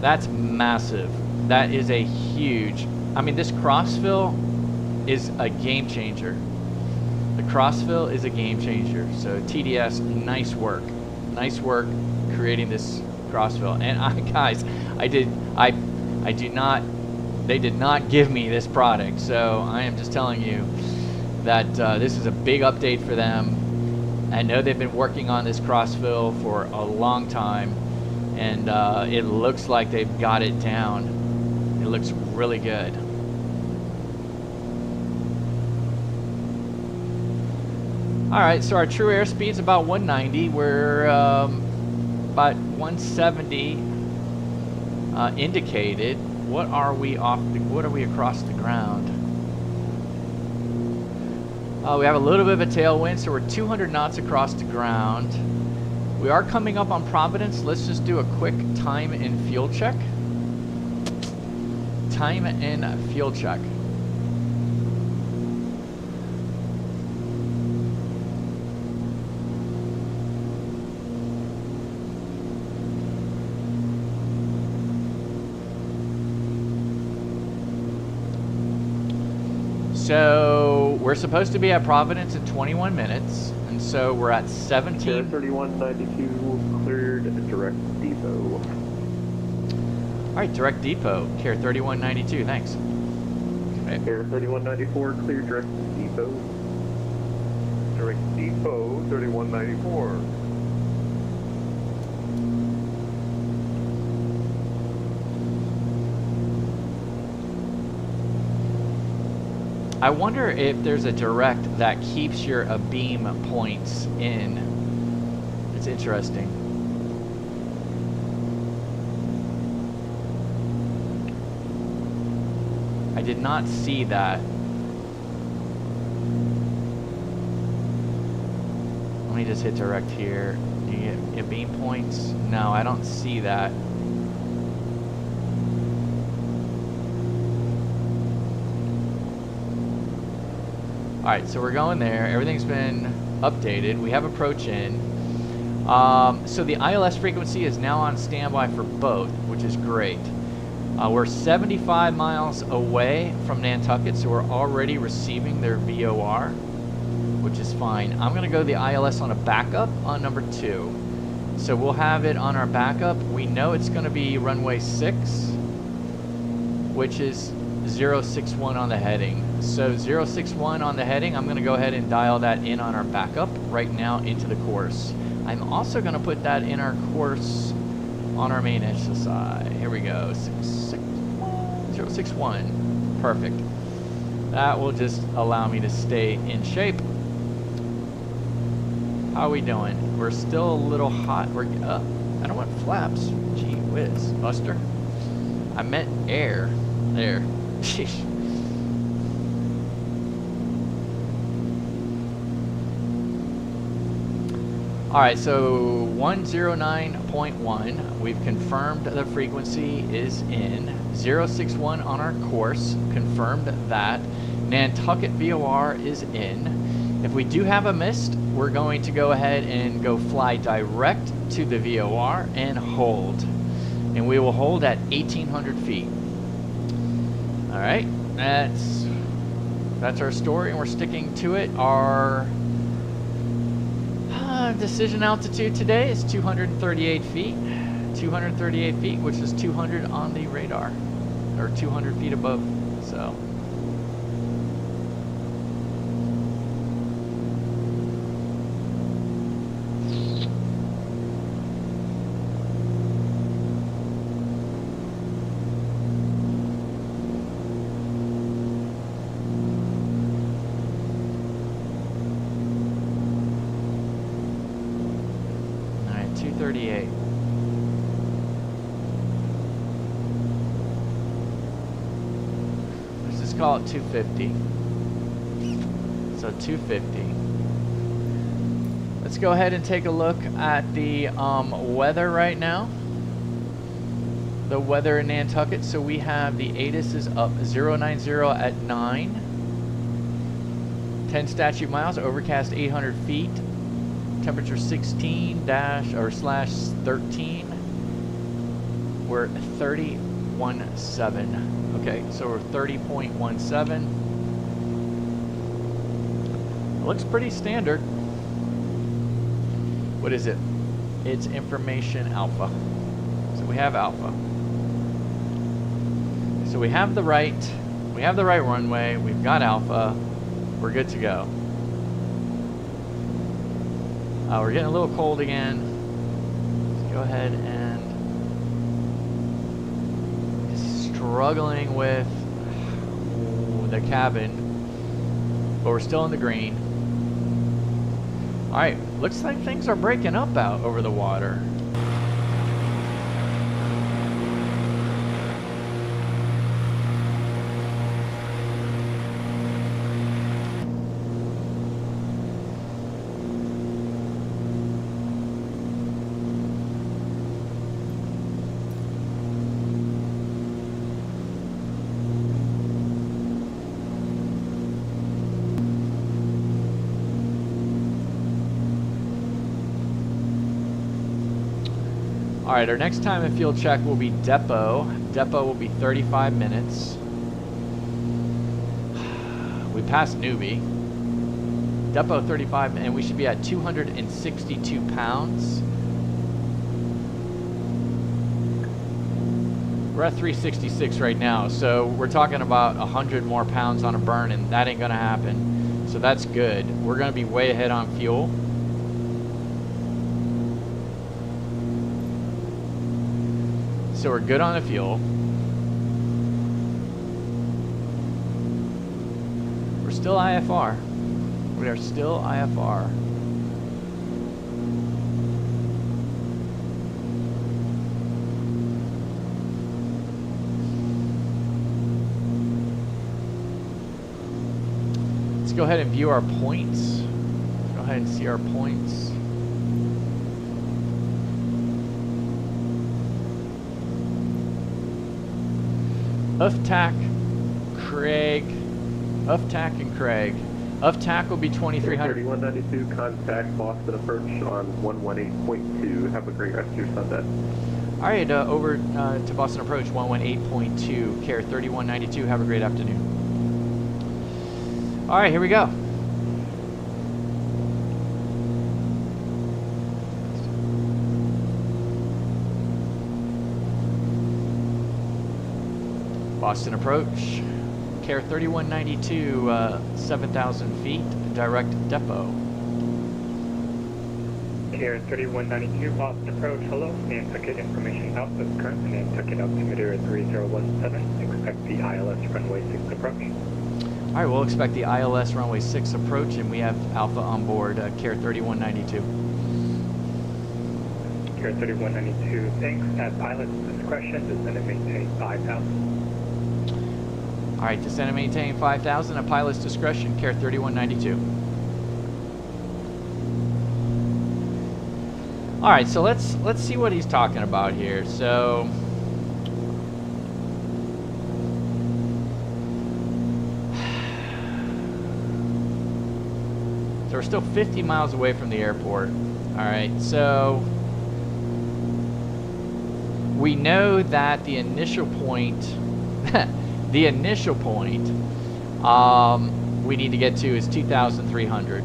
That's massive. That is a huge... I mean, this crossfill is a game changer. The crossfill is a game changer. So TDS, nice work. Nice work creating this crossfill. And guys, they did not give me this product. So I am just telling you, that this is a big update for them. I know they've been working on this Crossfill for a long time, and it looks like they've got it down. It looks really good. Alright, so our true airspeed is about 190. We're about 170 indicated. What are we across the ground? We have a little bit of a tailwind, so we're 200 knots across the ground. We are coming up on Providence. Let's just do a quick time and fuel check. Time and fuel check. So we're supposed to be at Providence in 21 minutes, and so we're at 17. 3192 cleared direct depot. All right, direct depot. Care 3192. Thanks. Okay. Air 3194 cleared direct depot. Direct depot 3194. I wonder if there's a direct that keeps your beam points in. It's interesting. I did not see that. Let me just hit direct here. Do you get beam points? No, I don't see that. Alright, so we're going there. Everything's been updated. We have approach in. So the ILS frequency is now on standby for both, which is great. We're 75 miles away from Nantucket, so we're already receiving their VOR, which is fine. I'm going to go the ILS on a backup on number 2. So we'll have it on our backup. We know it's going to be runway 6, which is 061 on the heading. So 061 on the heading, I'm going to go ahead and dial that in on our backup right now into the course. I'm also going to put that in our course on our main SSI. Here we go, 061. Perfect. That will just allow me to stay in shape. How are we doing? We're still a little hot. I don't want flaps. Gee whiz, Buster. I meant air. There. Sheesh. Alright, so 109.1, we've confirmed the frequency is in. 061 on our course, confirmed that. Nantucket VOR is in. If we do have a mist, we're going to go ahead and go fly direct to the VOR and hold. And we will hold at 1,800 feet. Alright, that's our story, and we're sticking to it. Our decision altitude today is 238 feet. 238 feet, which is 200 on the radar, or 200 feet above, so. Alright, 238. Call it 250. So 250. Let's go ahead and take a look at the weather right now. The weather in Nantucket. So we have the ATIS is up 090 at 9. 10 statute miles, overcast 800 feet. Temperature 16-/13. We're 30.17. Okay, so we're 30.17. Looks pretty standard. What is it? It's information alpha. So we have alpha. So we have the right runway. We've got alpha. We're good to go. We're getting a little cold again. Let's go ahead and just struggling with the cabin, but we're still in the green. All right, looks like things are breaking up out over the water. All right, our next time in field check will be depot. Depot will be 35 minutes. We passed newbie. Depot 35, and we should be at 262 pounds. We're at 366 right now, so we're talking about 100 more pounds on a burn, and that ain't gonna happen. So that's good. We're gonna be way ahead on fuel. So we're good on the fuel. We're still IFR. We are still IFR. Let's go ahead and view our points. Go ahead and see our points. UFTAC, Craig, UFTAC and Craig. UFTAC will be 2300. 3192, contact Boston approach on 118.2. Have a great rest of your Sunday. All right, over to Boston approach 118.2, care 3192. Have a great afternoon. All right, here we go. Boston approach, care 3192, 7,000 feet, direct depot. Care 3192, Boston approach, hello, Nantucket information output, current Nantucket altimeter at 3017, expect the ILS runway 6 approach. All right, we'll expect the ILS runway 6 approach, and we have Alpha on board, care 3192. Care 3192, thanks, at pilot's discretion, descend and maintain 5,000. All right, descend and maintain 5,000 at pilot's discretion, care 3192. All right, so let's see what he's talking about here. So we're still 50 miles away from the airport. All right, so we know that the initial point the initial point we need to get to is 2,300.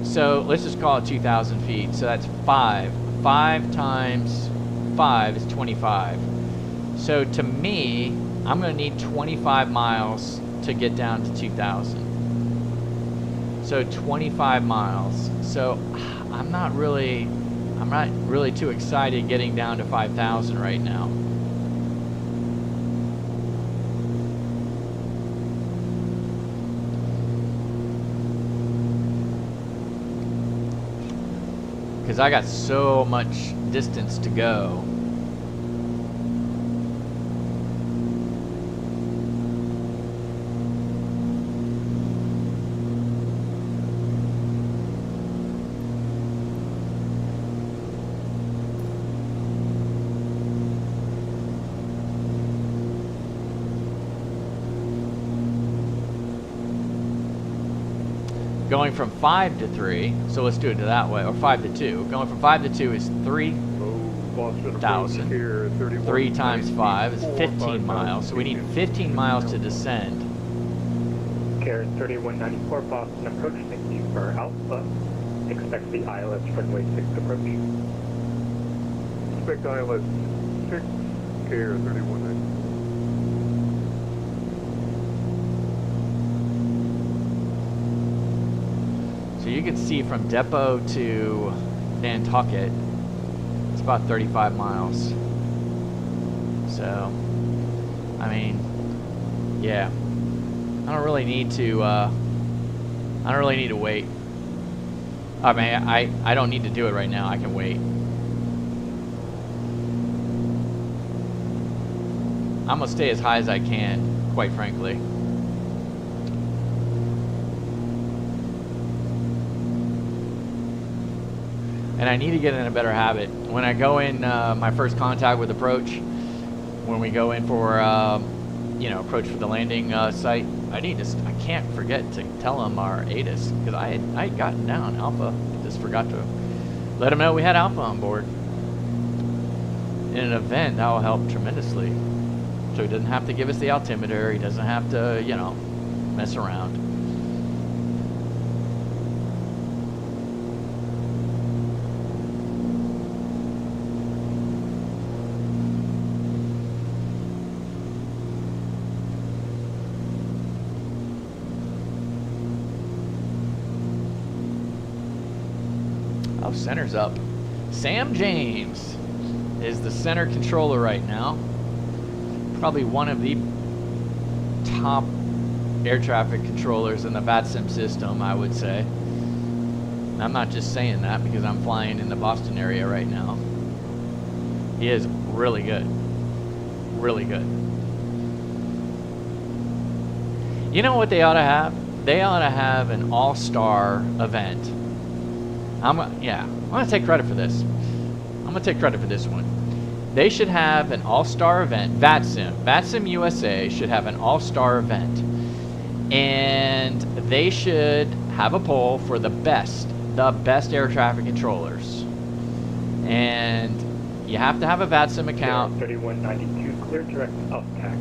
So let's just call it 2,000 feet. So that's 5. 5 times 5 is 25. So to me, I'm going to need 25 miles to get down to 2,000. So 25 miles. So I'm not really too excited getting down to 5,000 right now. Because I got so much distance to go. Going from 5 to 3, so let's do it that way, or 5 to 2. Going from 5 to 2 is 3,000. 3 times 5 is 15 miles, so we need 15 miles to descend. Care 3194, Boston approach, thank you for Alpha. Expect the ILS runway 6 approach. Expect ILS 6, care 3192. So you can see from depot to Nantucket, it's about 35 miles. So, I mean, yeah, I don't really need to wait. I mean, I don't need to do it right now. I can wait. I'm gonna stay as high as I can, quite frankly. And I need to get in a better habit. When I go in my first contact with approach, when we go in for you know, approach for the landing site, I can't forget to tell them our ATIS, because I had gotten down Alpha. Just forgot to let them know we had Alpha on board. In an event, that will help tremendously. So he doesn't have to give us the altimeter. He doesn't have to, you know, mess around. Oh, center's up. Sam James is the center controller right now. Probably one of the top air traffic controllers in the VATSIM system, I would say. And I'm not just saying that because I'm flying in the Boston area right now. He is really good. Really good. You know what they ought to have? They ought to have an all-star event. I'm gonna take credit for this. I'm gonna take credit for this one. They should have an all-star event. VATSIM USA should have an all-star event, and they should have a poll for the best air traffic controllers. And you have to have a VATSIM account. 3192, clear direct up tack.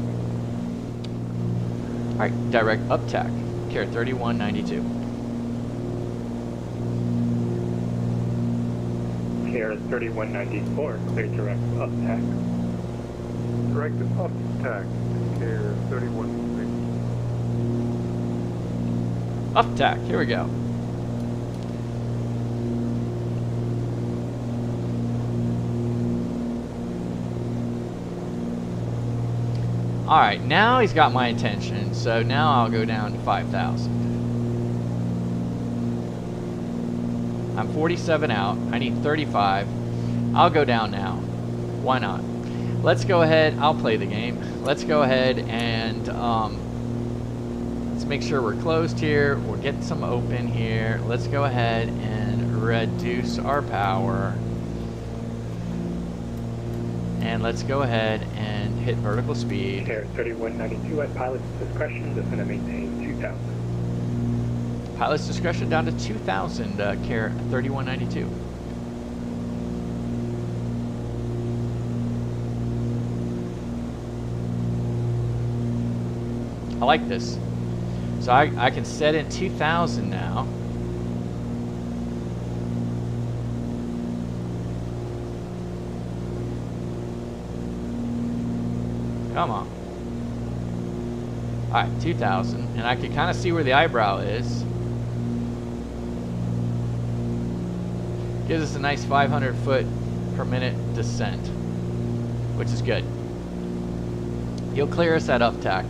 All right, direct up tack. Care 3192. Care 3194, clear direct up tack. Direct up tack, care 3160. Up tack, here we go. All right, now he's got my attention, so now I'll go down to 5,000. I'm 47 out. I need 35. I'll go down now. Why not? Let's go ahead. I'll play the game. Let's go ahead and let's make sure we're closed here. We'll get some open here. Let's go ahead and reduce our power. And let's go ahead and hit vertical speed. Care 3192 at pilot's discretion. Just going to maintain 2,000. Pilot's discretion down to 2,000, care 3192. I like this. So I can set in 2,000 now. Come on. All right, 2,000, and I can kind of see where the eyebrow is. Gives us a nice 500 foot per minute descent, which is good. He'll clear us at up tack.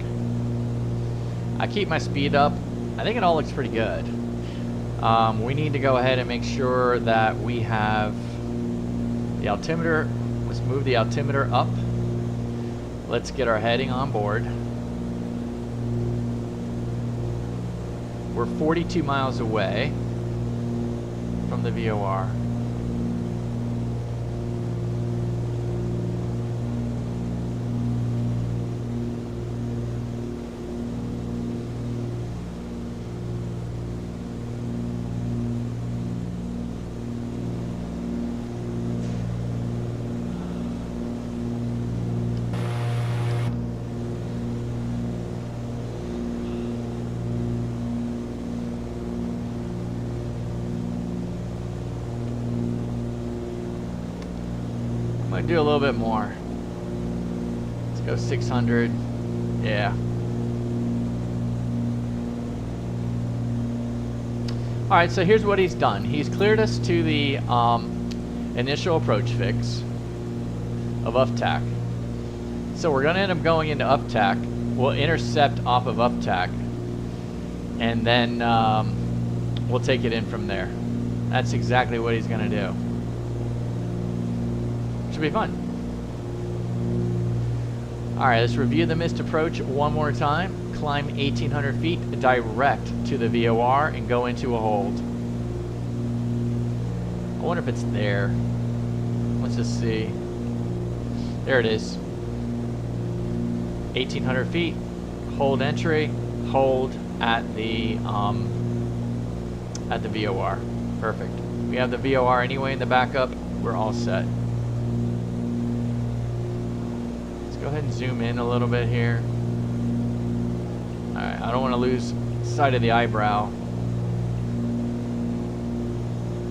I keep my speed up. I think it all looks pretty good. We need to go ahead and make sure that we have the altimeter. Let's move the altimeter up. Let's get our heading on board. We're 42 miles away from the VOR. Do a little bit more. Let's go 600. Yeah. All right, so here's what he's done. He's cleared us to the initial approach fix of UFTAC. So we're gonna end up going into UFTAC. We'll intercept off of UFTAC, and then we'll take it in from there. That's exactly what he's gonna do. Should be fun. All right, let's review the missed approach one more time. Climb 1,800 feet direct to the VOR and go into a hold. I wonder if it's there. Let's just see. There it is. 1,800 feet. Hold entry. Hold at the VOR. Perfect. We have the VOR anyway in the backup. We're all set. Let's go ahead and zoom in a little bit here. Alright, I don't want to lose sight of the eyebrow.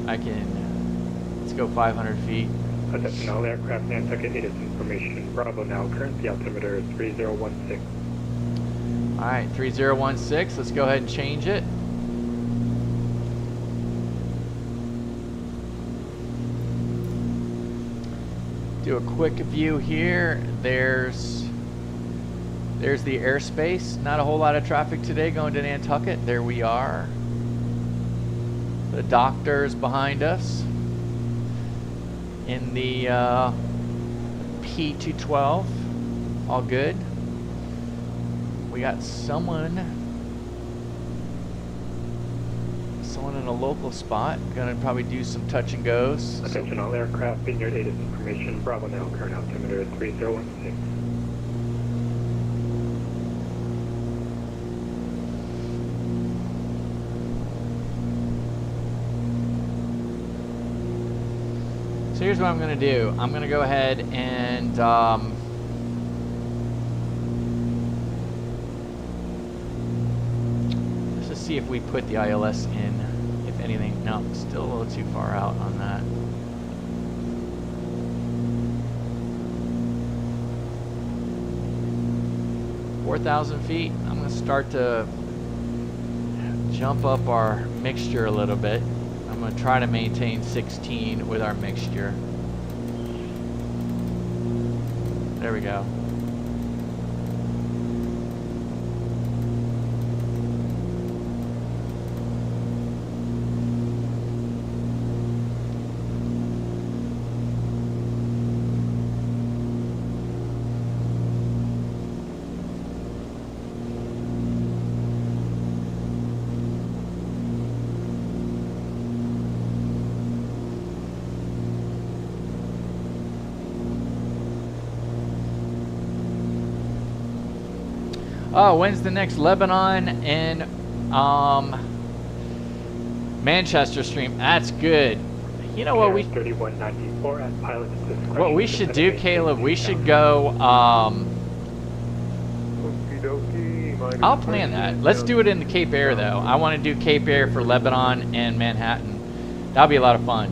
Let's go 500 feet. Attention all aircraft, Nantucket, it is information. Bravo now, current altimeter is 3016. Alright, 3016, let's go ahead and change it. Do a quick view here. There's the airspace. Not a whole lot of traffic today going to Nantucket. There we are. The doctor's behind us in the P212. All good. We got someone in a local spot. Gonna probably do some touch and goes. Attention all aircraft, vineyard 8 is information. Bravo now, current altimeter is 3016. So here's what I'm going to do. I'm going to go ahead and let's just see if we put the ILS in, if anything. No, still a little too far out on that. $4,000 feet. I'm going to start to jump up our mixture a little bit. I'm going to try to maintain 16 with our mixture. There we go. Oh, when's the next Lebanon and Manchester stream? That's good. You know what 3194 at pilot's discretion. What we should do, Caleb? We should go. I'll plan that. Let's do it in the Cape Air though. I want to do Cape Air for Lebanon and Manhattan. That'll be a lot of fun.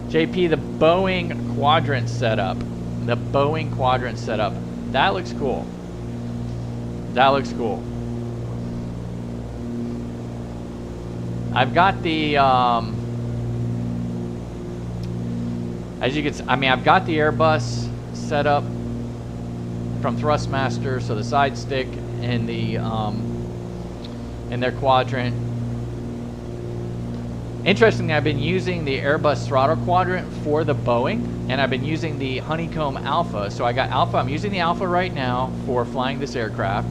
JP, the Boeing quadrant setup. The Boeing quadrant setup. That looks cool. That looks cool. I've got the as you can see, I mean, I've got the Airbus set up from Thrustmaster, so the side stick and the in their quadrant. Interestingly, I've been using the Airbus throttle quadrant for the Boeing, and I've been using the Honeycomb Alpha. So I got Alpha. I'm using the Alpha right now for flying this aircraft,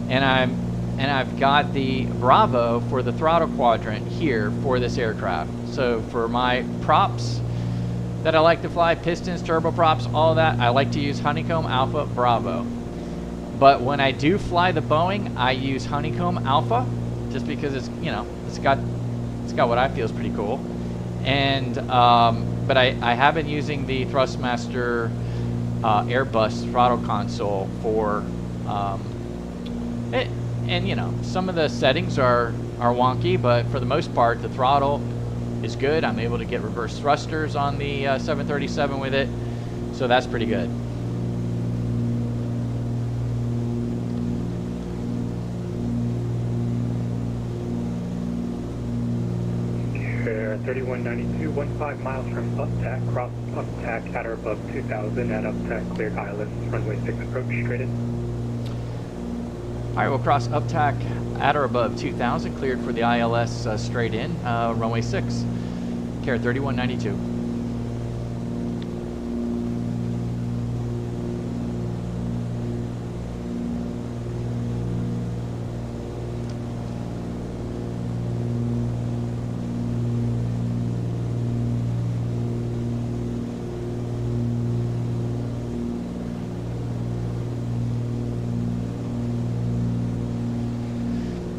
and I've got the Bravo for the throttle quadrant here for this aircraft. So for my props that I like to fly, pistons, turboprops, all of that, I like to use Honeycomb Alpha Bravo. But when I do fly the Boeing, I use Honeycomb Alpha just because it's, you know, it's got what I feel is pretty cool. And but I have been using the Thrustmaster Airbus throttle console for it, and you know, some of the settings are wonky, but for the most part the throttle is good. I'm able to get reverse thrusters on the 737 with it, so that's pretty good. Fair 3192, 15 miles from UpTac, cross UpTac at or above 2000 at UpTac, cleared ILS, runway 6 approach, straight in. All right, we'll cross UpTac at or above 2000, cleared for the ILS straight in, runway 6, Care 3192.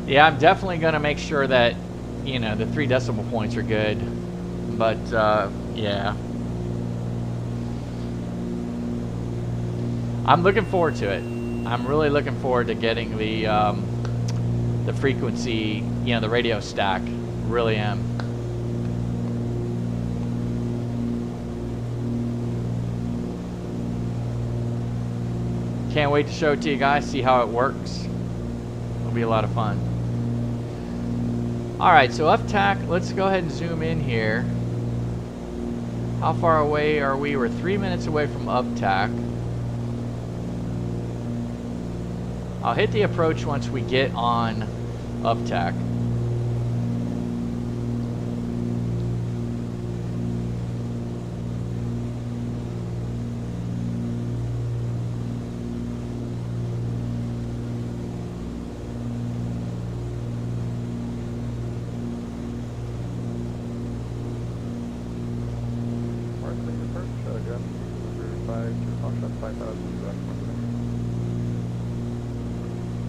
Yeah, I'm definitely going to make sure that, you know, the 3 decimal points are good. But, yeah. I'm looking forward to it. I'm really looking forward to getting the frequency, you know, the radio stack. Really am. Can't wait to show it to you guys, see how it works. It'll be a lot of fun. Alright, so UpTac, let's go ahead and zoom in here. How far away are we? We're 3 minutes away from UpTac. I'll hit the approach once we get on UpTac.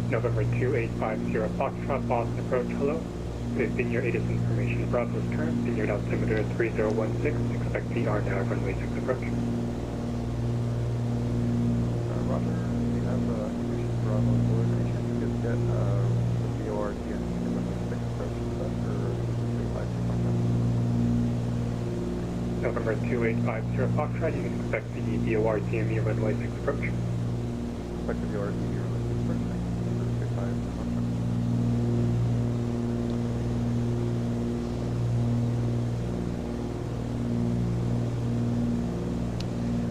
November 2850 Foxtrot, Boston approach, hello. Vineyard ATIS information, Bravo's current, Vineyard altimeter 3016, expect VR now, runway 6 approach. Roger, we have information for Bravo coordination. You get the VARTCC runway 6 approach after 352 November 2850 Foxtrot, you can expect the VARTCC runway 6 approach. Expect the VARTCC runway 6 approach.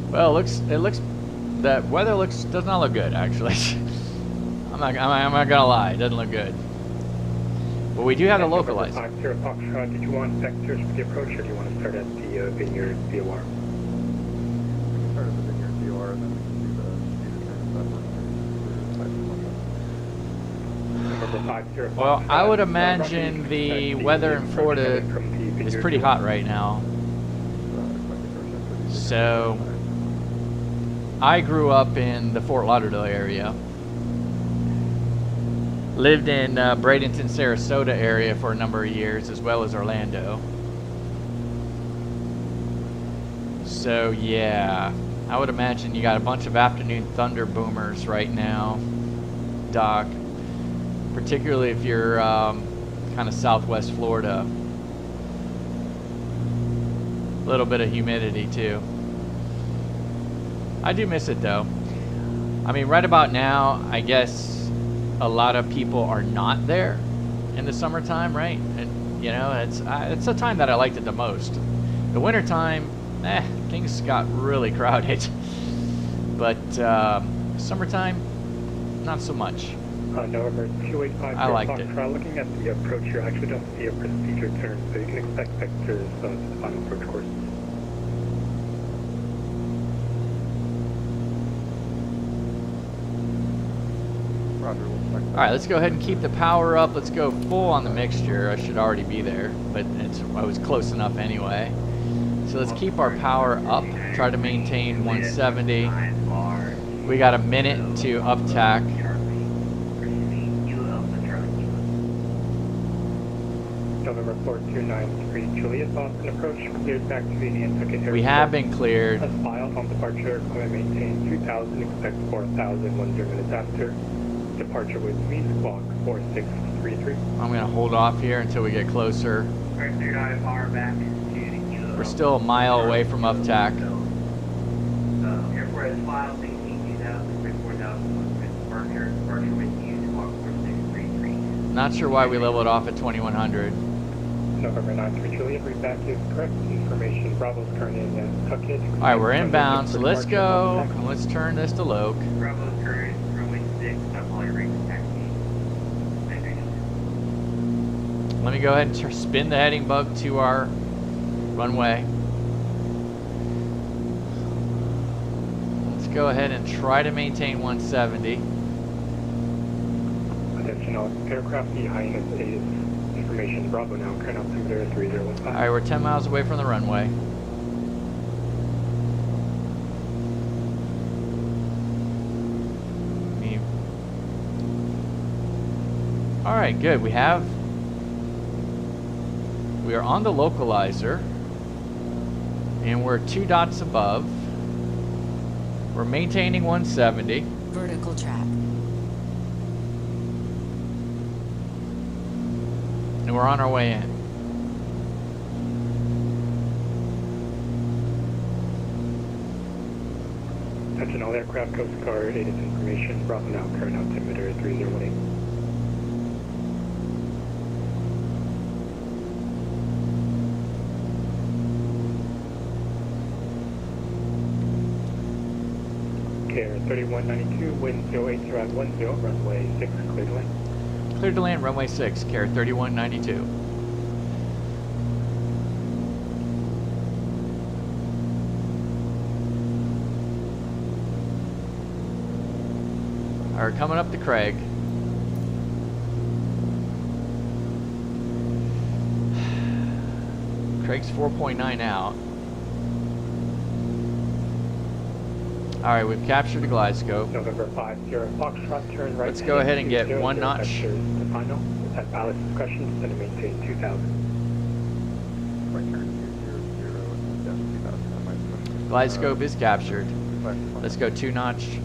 Well, it looks, that weather does not look good, actually. I'm not gonna lie, it doesn't look good. But we do have the localizer. 50 Foxtrot, did you want vectors for the approach, or do you want to start at the Vineyard VOR? We can start at the Vineyard VOR and then we can do the speed return. Well, I would imagine the weather in Florida is pretty hot right now. So, I grew up in the Fort Lauderdale area. Lived in Bradenton, Sarasota area for a number of years, as well as Orlando. So, yeah, I would imagine you got a bunch of afternoon thunder boomers right now, Doc. Particularly if you're kind of southwest Florida. A little bit of humidity too. I do miss it though. I mean, right about now, I guess a lot of people are not there in the summertime, right? And you know, it's the time that I liked it the most. The wintertime, things got really crowded. But summertime, not so much. November 2850 I liked it. Looking at the approach here, I actually don't see a procedure turn, so you can expect vectors to the final approach course. Alright, let's go ahead and keep the power up. Let's go full on the mixture. I should already be there, but I was close enough anyway. So let's keep our power up. Try to maintain 170. We got a minute to UpTac. November 4293 Juliet, Boston approach, cleared back to the Nantucket Airport. We have been cleared. As filed on departure, climb maintain 2000, expect 4000, 10 minutes after. Departure with me, squawk 4633. I'm going to hold off here until we get closer. We're still a mile away from UpTac. Airport has filed 18,000, 4000, departure with you, squawk 4633. Not sure why we leveled off at 2100. November 9-3 Juliet, read back is correct. Information Bravo's current in Nantucket. Alright, we're inbound, so let's go. And let's turn this to Loke. Bravo current, runway 6, stop all your rate taxi. Navigation. Let me go ahead and spin the heading bug to our runway. Let's go ahead and try to maintain 170. Attention all aircraft, the highness is information Bravo now, current altimeter 3015. Alright, we're 10 miles away from the runway. Alright, good. We are on the localizer, and we're 2 dots above. We're maintaining 170. Vertical track. And we're on our way in. Attention all aircraft, Coast Guard, ATIS information, Bravo now, current altimeter 3018. Care 3192, wind 080 at 10, runway 6, clear to land. Clear to land, runway 6, carrier 3192. Alright, coming up to Craig. Craig's 4.9 out. Alright, we've captured the glide scope. November 50, Foxtrot, turn right. Let's go ahead and get 1 notch. The final, at ballast discussion, then maintain 2000. Glide scope is captured. Let's go 2 notch.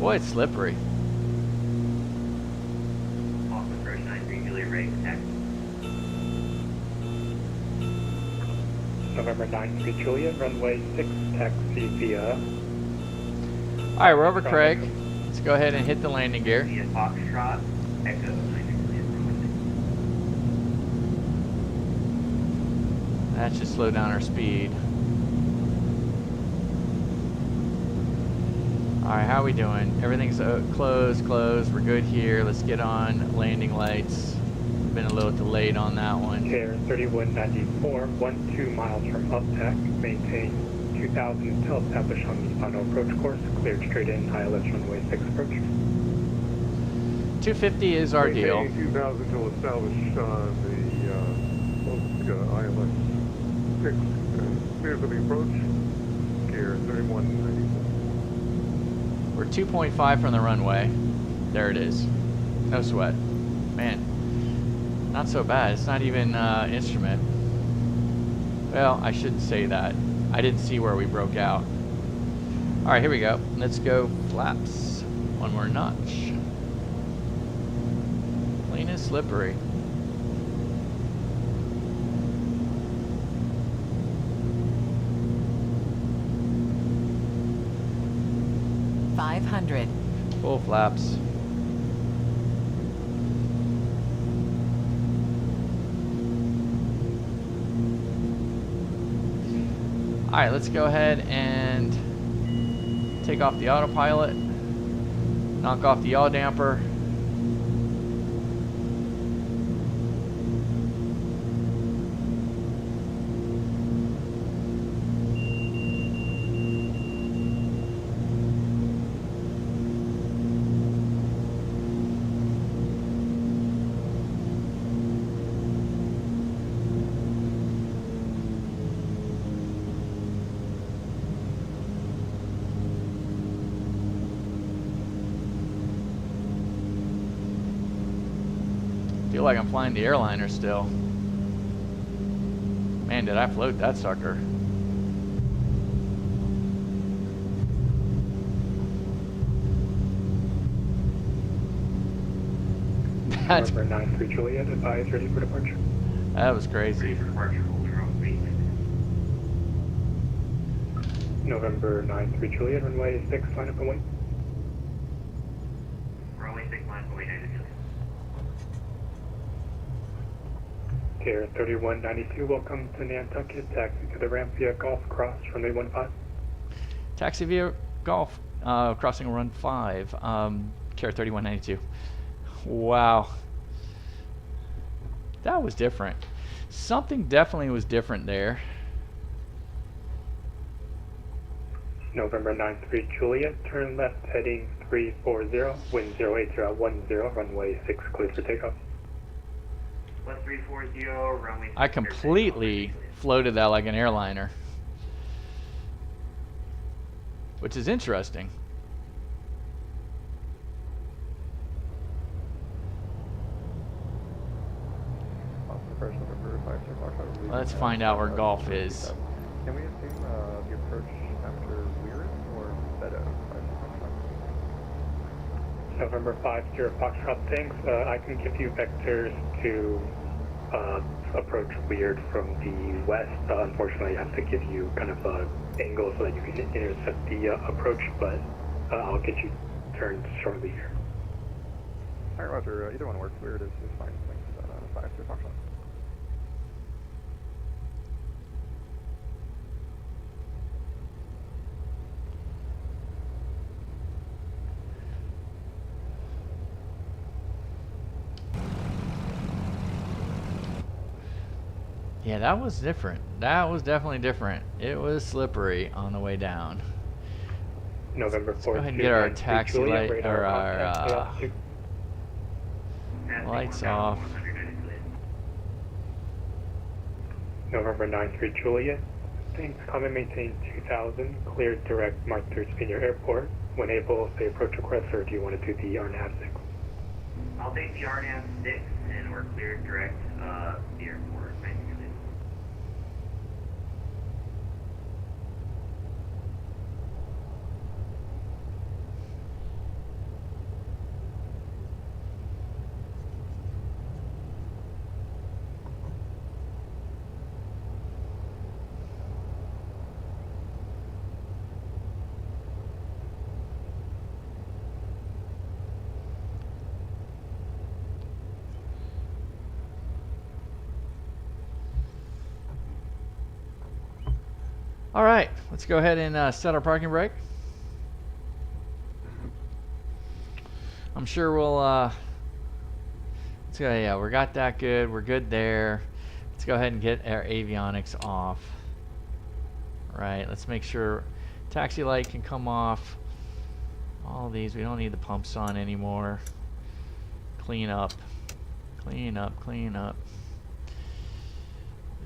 Boy, it's slippery. Off approach 9-3 Juliet, rate taxi. November 9-3 Juliet, runway 6, taxi via. Alright, we're over Craig. Let's go ahead and hit the landing gear. Via Foxtrot, Echo 9-3 Juliet, runway 6. That should slow down our speed. Alright, how are we doing? Everything's closed. We're good here. Let's get on landing lights. Been a little delayed on that one. Care 3194, 12 miles from UPTAC, maintain 2000 until established on the final approach course, cleared straight in, ILS runway 6 approach. 250 is our deal. Maintaining 2000 until established on the ILS 6, clear for the approach, Care 3194. We're 2.5 from the runway. There it is. No sweat. Man, not so bad. It's not even instrument. Well, I shouldn't say that. I didn't see where we broke out. Alright, here we go. Let's go flaps. 1 more notch. Clean and slippery. Full flaps. Alright, let's go ahead and take off the autopilot, knock off the yaw damper. Feel like I'm flying the airliner still. Man, did I float that sucker. That's November 9-3 Juliet, advise ready for departure. That was crazy. Departure holder on wait. November 93 Juliet, runway 6, line up and wait. Runway 6 line for wait, Tier 3192, welcome to Nantucket. Taxi to the ramp via Golf Cross, runway 15. Taxi via Golf, crossing run 5, Care 3192. Wow. That was different. Something definitely was different there. November 93 Juliet, turn left heading 340, wind 08010, runway 6 cleared for takeoff. West 340, runway 6. I completely floated that like an airliner, which is interesting. Let's find out where Golf is. Can we assume the approach temperature is weird or better? November 50 Foxtrot, thanks. I can give you vectors to approach weird from the west. Unfortunately, I have to give you kind of an angle so that you can intercept the approach, but I'll get you turned shortly here. Alright, Roger. Either one works. Weird is fine. Thanks. 50 Foxtrot. Yeah, that was different. That was definitely different. It was slippery on the way down. November 4th. Go ahead and get our taxi light or our lights off. November 93 Juliet. Thanks. Come and maintain 2000. Cleared direct Mark 3 Senior Airport. When able, say approach request, or do you want to do the RNAV 6? I'll take the RNAV 6 and we're cleared direct the airport. Basically. All right, let's go ahead and set our parking brake. I'm sure we'll, let's go, yeah, we got that good. We're good there. Let's go ahead and get our avionics off. All right, let's make sure taxi light can come off. All these, we don't need the pumps on anymore. Clean up, clean up, clean up.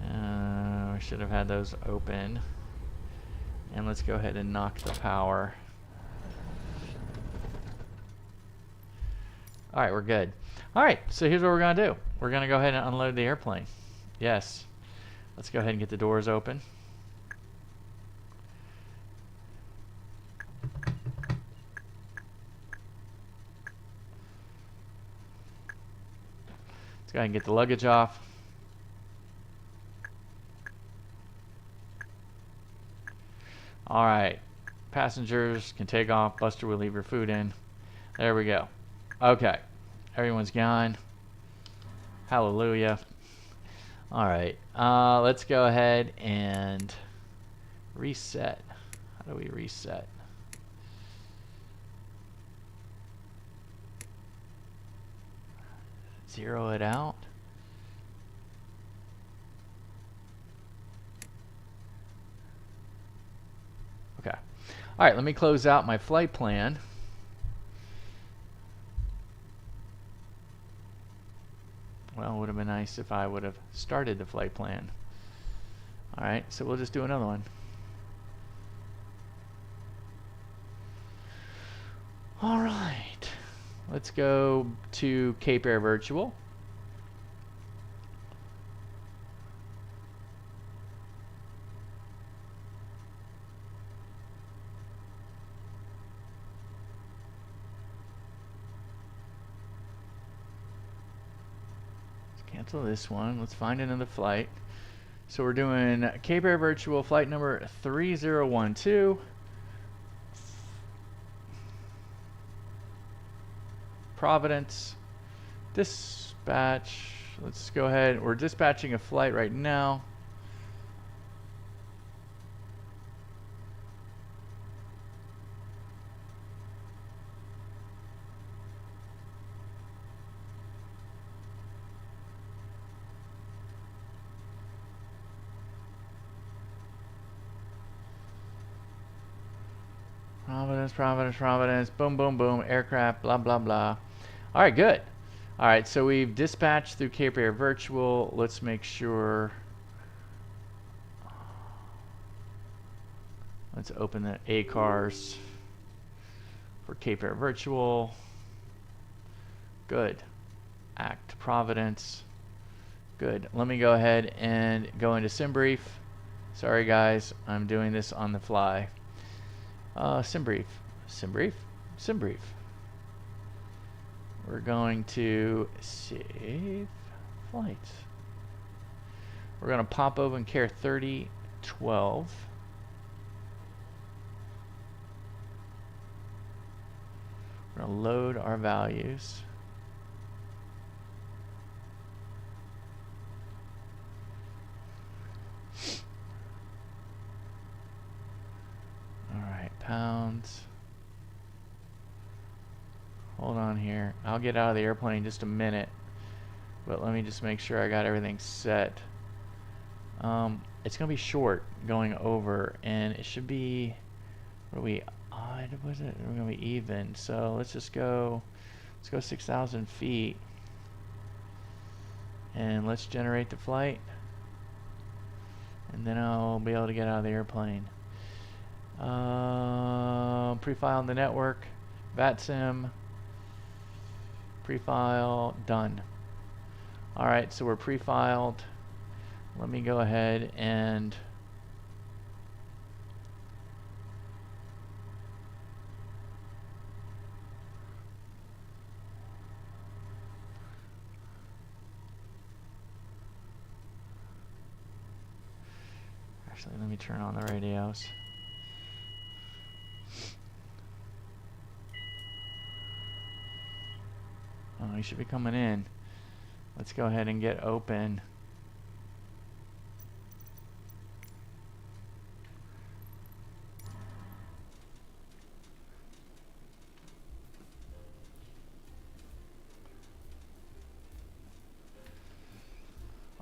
We should have had those open. And let's go ahead and knock the power. All right, we're good. All right, so here's what we're gonna do. We're gonna go ahead and unload the airplane. Yes. Let's go ahead and get the doors open. Let's go ahead and get the luggage off. All right, passengers can take off. Buster will leave your food in. There we go. Okay, everyone's gone. Hallelujah. All right, let's go ahead and reset. How do we reset? Zero it out. Okay. All right, let me close out my flight plan. Well, it would have been nice if I would have started the flight plan. All right, so we'll just do another one. All right, let's go to Cape Air Virtual. Cancel this one. Let's find another flight. So we're doing Cape Air Virtual flight number 3012. Providence. Dispatch. Let's go ahead. We're dispatching a flight right now. Providence, boom, boom, boom, aircraft, blah, blah, blah. All right, good. All right, so we've dispatched through Cape Air Virtual. Let's make sure. Let's open the ACARS for Cape Air Virtual. Good. Act Providence. Good. Let me go ahead and go into SimBrief. Sorry, guys, I'm doing this on the fly. SimBrief. We're going to save flights. We're going to pop open Care 3012. We're going to load our values. Pounds. Hold on here. I'll get out of the airplane in just a minute, but let me just make sure I got everything set. It's gonna be short going over, and it should be. What are we odd? Was it? We're gonna be even. So let's just go. Let's go 6,000 feet, and let's generate the flight, and then I'll be able to get out of the airplane. Prefile on the network, VATSIM, prefile, done. Alright, so we're prefiled. Let me go ahead and actually let me turn on the radios. Oh, he should be coming in. Let's go ahead and get open.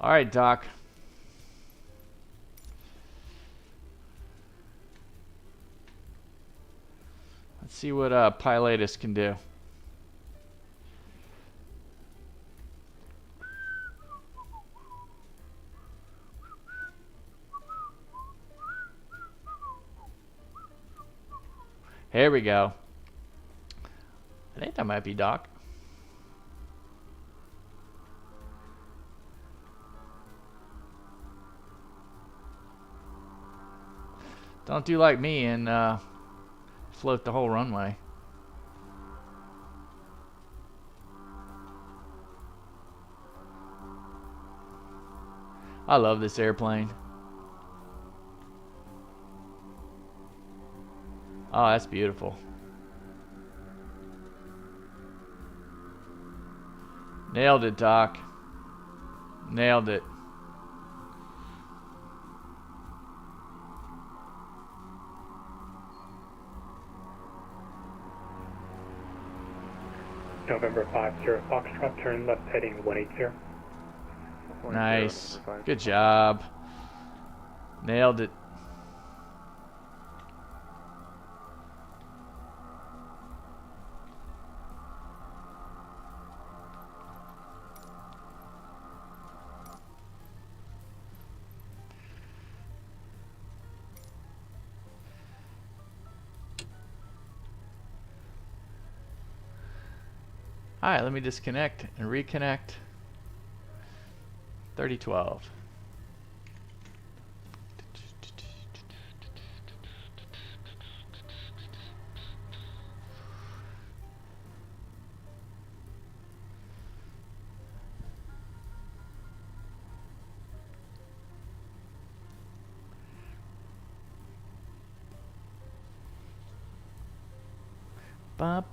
All right, Doc. Let's see what Pilatus can do. Here we go. I think that might be Doc. Don't do like me and float the whole runway. I love this airplane. Oh, that's beautiful. Nailed it, Doc. Nailed it. November 50 Foxtrot, turn left heading 180. Nice. Good job. Nailed it. Alright, let me disconnect and reconnect. 3012. Bump.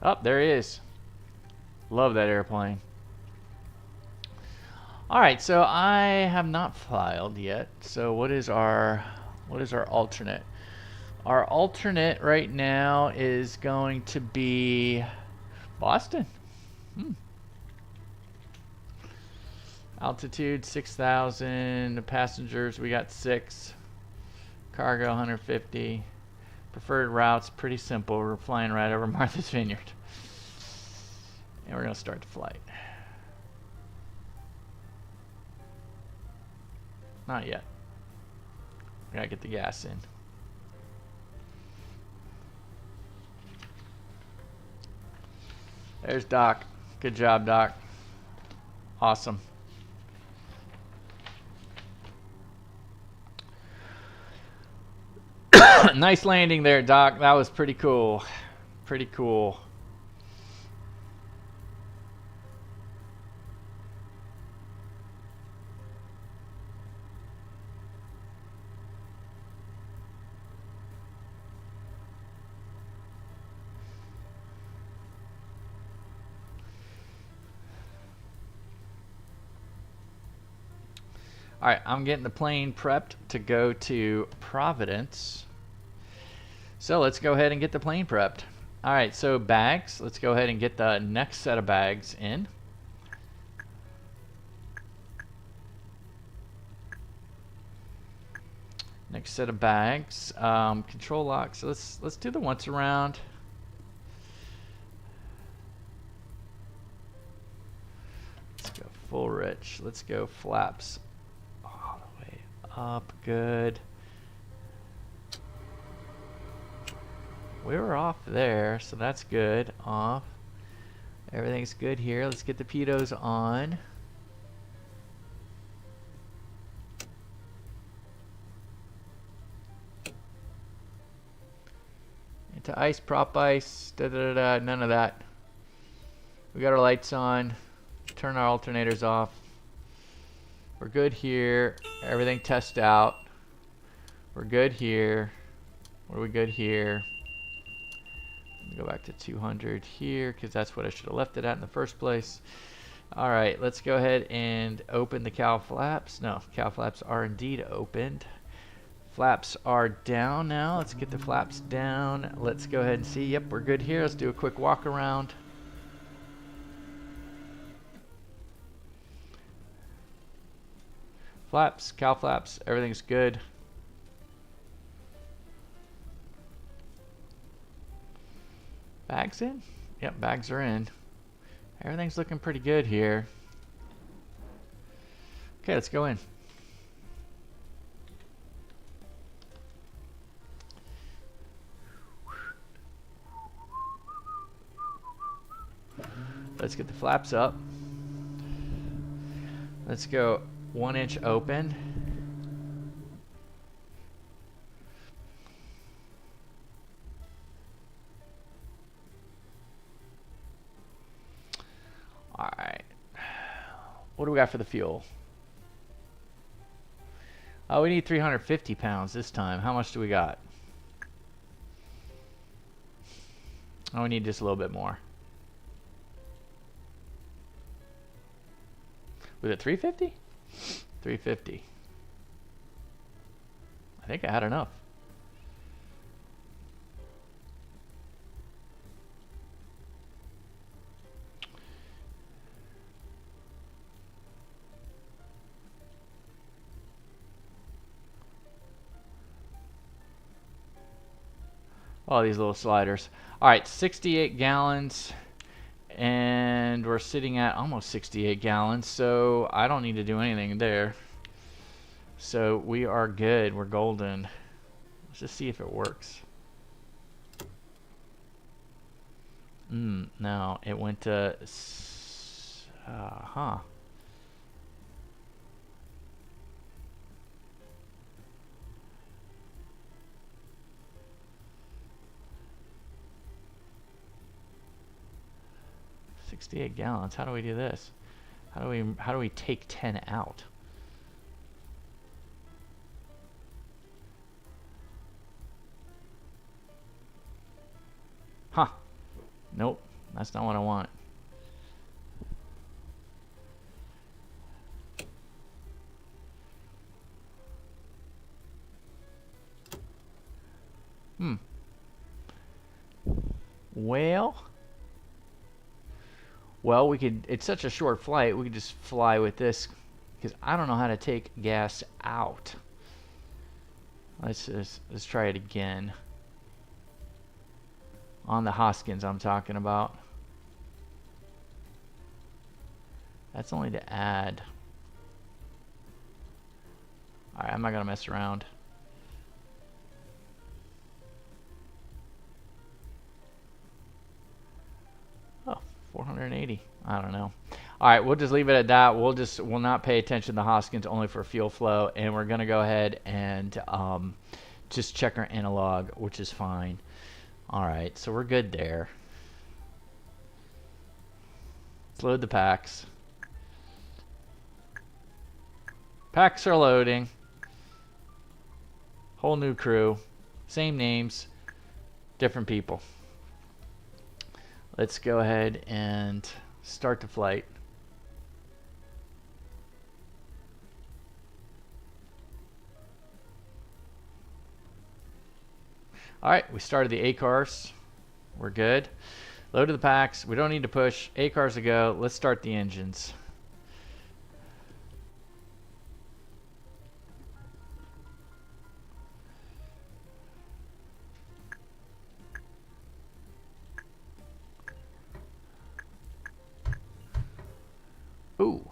Oh, there he is. Love that airplane. All right, so I have not filed yet. So what is our alternate? Our alternate right now is going to be Boston. Altitude 6,000. Passengers we got 6. Cargo 150. Preferred routes pretty simple. We're flying right over Martha's Vineyard, and we're gonna start the flight. Not yet. We gotta get the gas in. There's Doc. Good job, Doc. Awesome. Nice landing there, Doc. That was pretty cool. Pretty cool. All right, I'm getting the plane prepped to go to Providence. So let's go ahead and get the plane prepped. All right, so bags. Let's go ahead and get the next set of bags in. Next set of bags. Control lock. So let's do the once around. Let's go full rich. Let's go flaps all the way up. Good. We were off there, so that's good. Off. Everything's good here. Let's get the pitos on. Into ice, prop ice, none of that. We got our lights on. Turn our alternators off. We're good here. Everything test out. We're good here. What are we good here? Go back to 200 here because that's what I should have left it at in the first place. All right, let's go ahead and open the cowl flaps. No, cowl flaps are indeed opened. Flaps are down now. Let's get the flaps down. Let's go ahead and see. Yep, we're good here. Let's do a quick walk around. Flaps, cowl flaps, everything's good. Bags in? Yep, bags are in. Everything's looking pretty good here. Okay, let's go in. Let's get the flaps up. Let's go 1 inch open. Alright. What do we got for the fuel? Oh, we need 350 pounds this time. How much do we got? Oh, we need just a little bit more. Was it 350? 350. I think I had enough. All these little sliders. All right, 68 gallons. And we're sitting at almost 68 gallons, so I don't need to do anything there. So we are good. We're golden. Let's just see if it works. No, it went to... 68 gallons. How do we do this? How do we take 10 out? Huh. Nope. That's not what I want. Well, we could, it's such a short flight, we could just fly with this, because I don't know how to take gas out. Let's try it again. On the Hoskins I'm talking about. That's only to add. Alright, I'm not gonna mess around. Oh, 480. I don't know. Alright, we'll just leave it at that. We'll not pay attention to the Hoskins, only for fuel flow, and we're gonna go ahead and just check our analog, which is fine. Alright, so we're good there. Let's load the packs. Packs are loading. Whole new crew. Same names. Different people. Let's go ahead and start the flight. Alright, we started the ACARS. We're good. Loaded the packs. We don't need to push. ACARS to go. Let's start the engines. Ooh.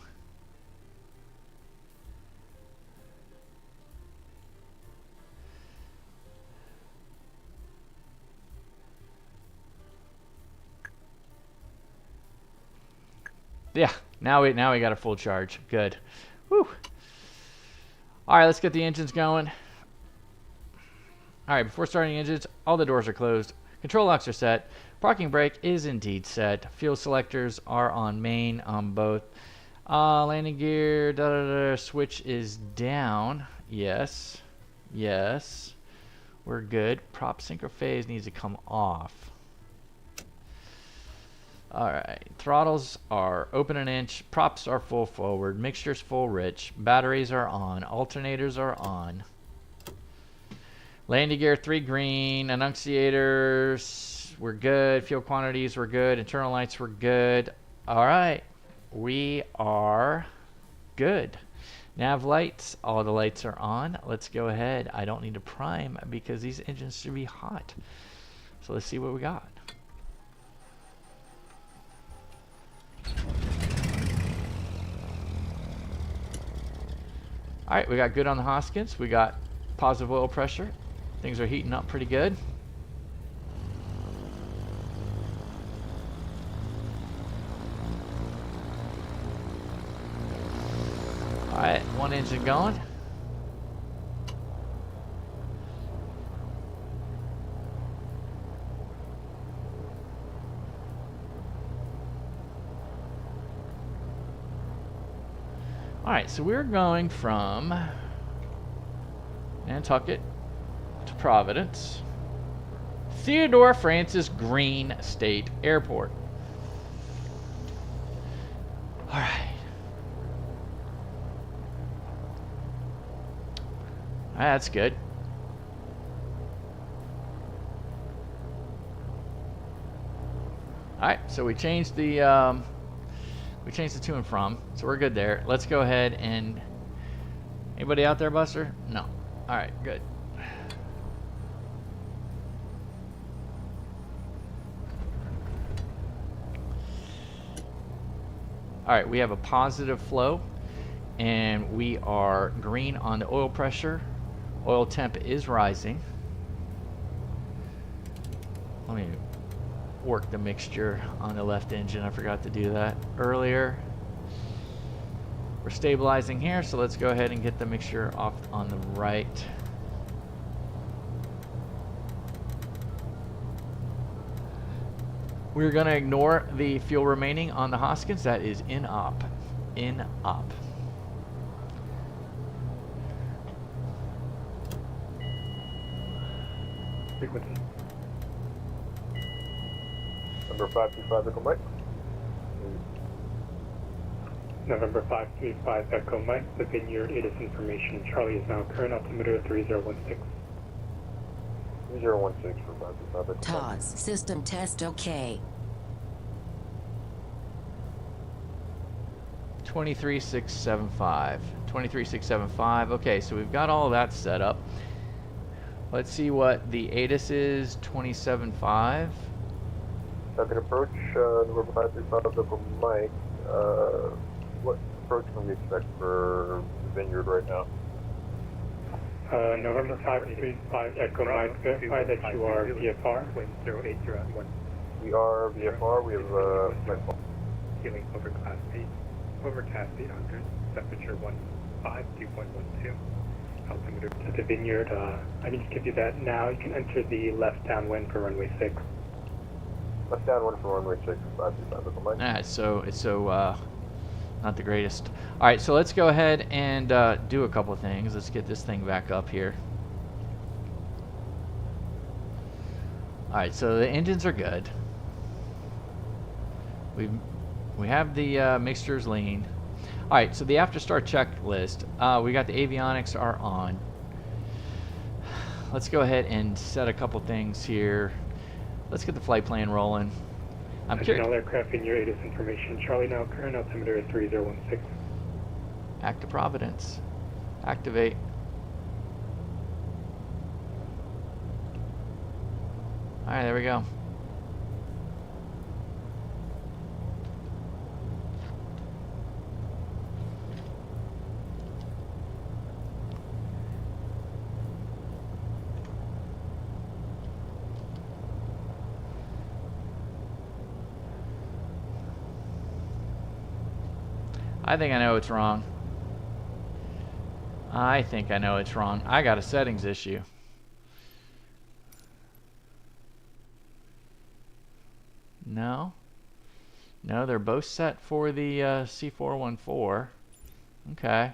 Yeah, now we got a full charge. Good. Whew. All right, let's get the engines going. All right, before starting engines, all the doors are closed. Control locks are set. Parking brake is indeed set. Fuel selectors are on main on both. Landing gear, switch is down. Yes. Yes. We're good. Prop synchro phase needs to come off. Alright. Throttles are open an inch. Props are full forward. Mixture's full rich. Batteries are on. Alternators are on. Landing gear 3 green. Annunciators, we're good. Fuel quantities, we're good. Internal lights, we're good. Alright. We are good. Nav lights, all the lights are on. Let's go ahead. I don't need to prime because these engines should be hot. So let's see what we got. Alright, we got good on the Hoskins. We got positive oil pressure. Things are heating up pretty good. Alright, one engine going. Alright, so we're going from Nantucket to Providence. Theodore Francis Green State Airport. Alright. That's good. Alright, so we changed the to and from, so we're good there. Let's go ahead and... Anybody out there, Buster? No. Alright, good. Alright, we have a positive flow, and we are green on the oil pressure. Oil temp is rising. Let me work the mixture on the left engine. I forgot to do that earlier. We're stabilizing here, so let's go ahead and get the mixture off on the right. We're going to ignore the fuel remaining on the Hoskins. That is in op. In op. Frequency. Number 525 Echo Mike. November 535 Echo Mike, the Vineyard, it is information. Charlie is now current altimeter 3016. 3016 for 525 Echo Mike. TOS, system test OK. 23675. 23675. Okay, so we've got all of that set up. Let's see what the ATIS is. 275. Second approach, November 535 Echo Mike. What approach can we expect for the Vineyard right now? November 535 Echo Mike, verify that you are VFR. Wind 080 We are VFR, we have flight call. Healing over class 8, overcast 800, temperature 152.12. Altimeter to the Vineyard, I need to give you that now. You can enter the left downwind for runway 6. Left downwind for runway 6, 535 Echo Mike. It's so not the greatest. All right, so let's go ahead and do a couple of things. Let's get this thing back up here. All right, so the engines are good. We have the mixtures lean. All right, so the after start checklist. We got the avionics are on. Let's go ahead and set a couple things here. Let's get the flight plan rolling. I'm curious. All aircraft in your ATIS information. Charlie now current altimeter 3016. Act to Providence. Activate. All right, there we go. I think I know it's wrong. I think I know it's wrong. I got a settings issue. No. No, they're both set for the C414. Okay.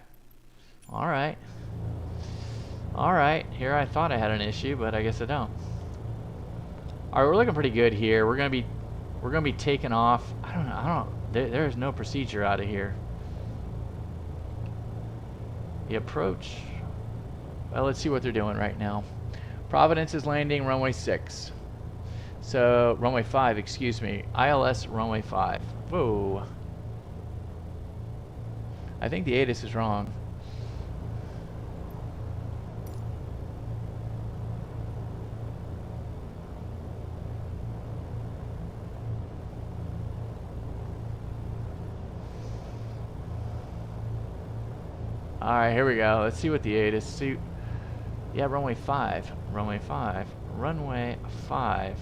Alright. Alright. Here I thought I had an issue, but I guess I don't. Alright, we're looking pretty good here. We're gonna be taking off. I don't know. There's no procedure out of here. The approach. Well, let's see what they're doing right now. Providence is landing runway 6. So, runway 5, excuse me. ILS runway 5. Whoa. I think the ATIS is wrong. Alright, here we go. Let's see what the ATIS. See, yeah, runway 5. Runway 5. Runway 5.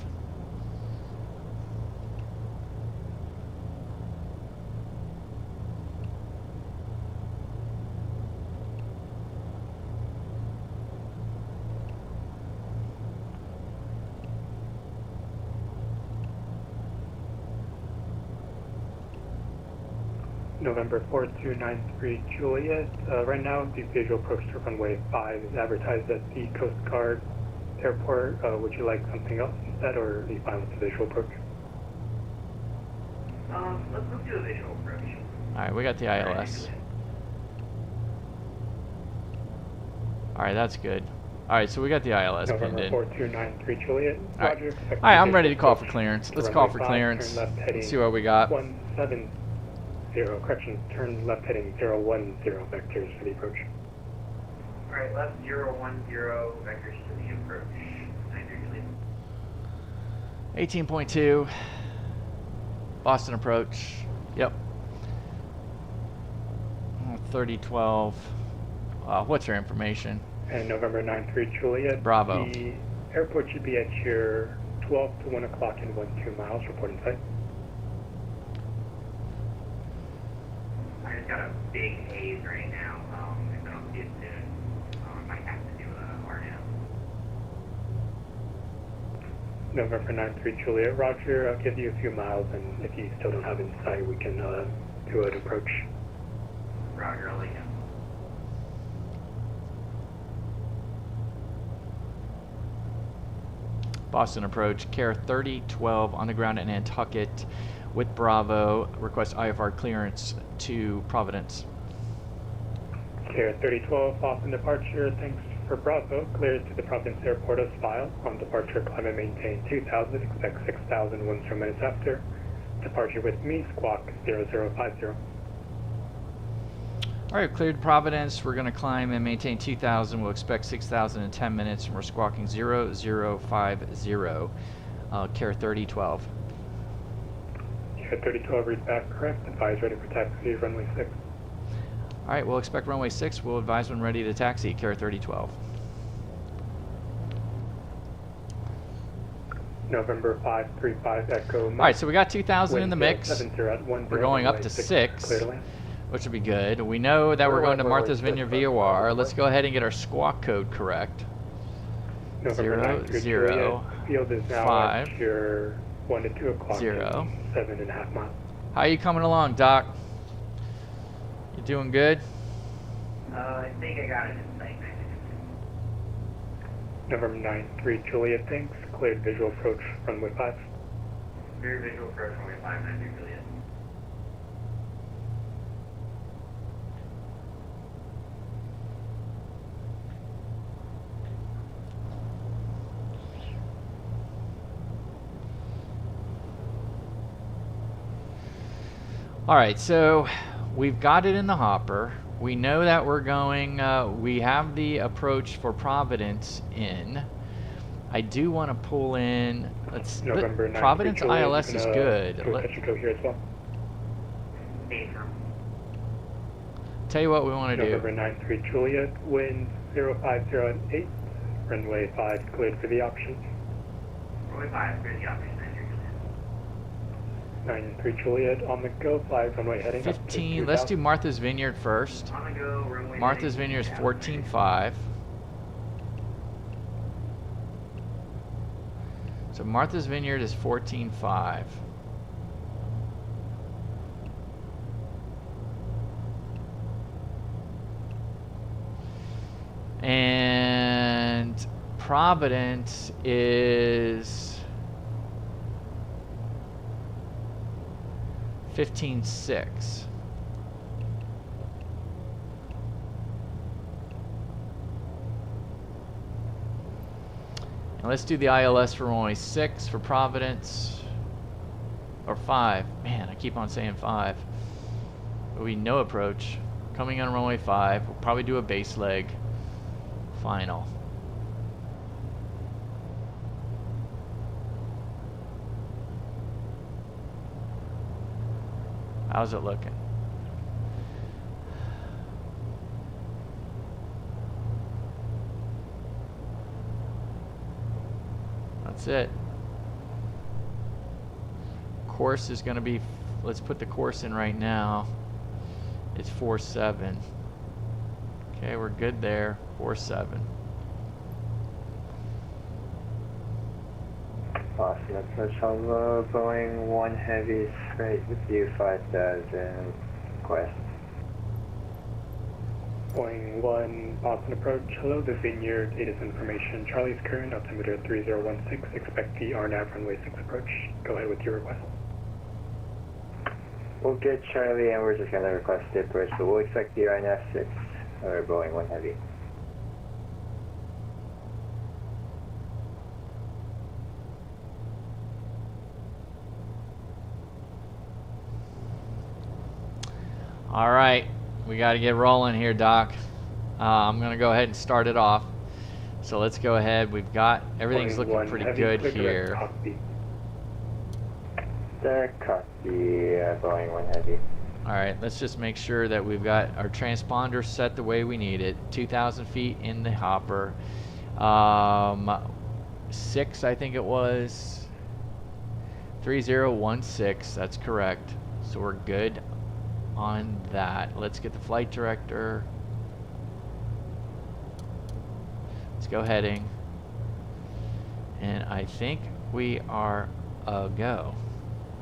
November 4293 Juliet. Right now, the visual approach to runway 5 is advertised at the Coast Guard Airport. Would you like something else instead, or are you fine with the visual approach? Let's do a visual approach. Alright, we got the ILS. Alright, that's good. Alright, so we got the ILS pinned November in. 4293 Juliet. Alright, Roger. Alright, I'm ready to call for clearance. Let's call for clearance. Let's see what we got. 170, correction, turn left heading 010 vectors for the approach. Alright, left 010 vectors to the approach. 18.2. Boston approach. Yep. 3012. What's your information? And November 93 Juliet. Bravo. The airport should be at your 12 to 1 o'clock and 12 miles. Reporting site. I just got a big haze right now. If I don't see it soon, I might have to do a RNAV. November 9-3 Juliet, Roger. I'll give you a few miles, and if you still don't have insight, we can do an approach. Roger, I'll let you know. Boston approach, Care 3012 on the ground at Nantucket with Bravo. Request IFR clearance to Providence. Care 3012, Boston departure. Thanks for Bravo. Cleared to the Providence Airport as filed. On departure, climb and maintain 2000. Expect 6000 winds from minutes after. Departure with me, squawk 0050. All right, cleared Providence. We're going to climb and maintain 2,000. We'll expect 6,000 in 10 minutes, and we're squawking 0050. Care 3012. Care 3012, read back correct. Advise ready for taxi, runway 6. All right, we'll expect runway 6. We'll advise when ready to taxi. Care 3012. November 535 Echo. All right, so we got 2,000 in the mix. We're going up to 6. Which would be good. We know that we're going to Martha's Vineyard VOR. Let's go ahead and get our squawk code correct. 0, 0, Field is now 5, at your 1 to 2 o'clock. 0. 7.5 miles. How you coming along, Doc? You doing good? I think I got it in sight. November 9-3 Juliet, thanks. Cleared visual approach, runway 5. Clear visual approach, runway 593 Juliet. All right, so we've got it in the hopper. We know that we're going, we have the approach for Providence in. I do want to pull in, Providence ILS is good. Go here as well. Tell you what we want to do. November 9-3 Juliet, wind 050 at 8, runway 5 cleared for the option. Runway 5, clear the option. 9-3 Juliet on the go, flag runway heading 15, let's do Martha's Vineyard first. On the go, runway Martha's Vineyard is 14.5. So Martha's Vineyard is 14.5. And Providence is 15.6. And let's do the ILS for runway 6 for Providence. Or 5. Man, I keep on saying 5. But we no approach. Coming on runway 5. We'll probably do a base leg. Final. How's it looking? That's it. Course is going to be, let's put the course in right now. It's 47. Okay, we're good there. 47. Boston approach hello, Boeing 1 Heavy, straight with you 5000, request. Boeing 1 Boston approach, hello, the Vineyard, it is information. Charlie's current, altimeter 3016, expect the RNAV runway 6 approach. Go ahead with your request. We'll get Charlie and we're just going to request the approach, but we'll expect the RNAV 6, or Boeing 1 Heavy. All right, we got to get rolling here, Doc. I'm going to go ahead and start it off. So let's go ahead. We've got, everything's looking pretty good here. There, copy, Boeing 1 Heavy. All right, let's just make sure that we've got our transponder set the way we need it. 2,000 feet in the hopper. 6, I think it was. 3016, that's correct. So we're good on that. Let's get the flight director. Let's go heading. And I think we are a go.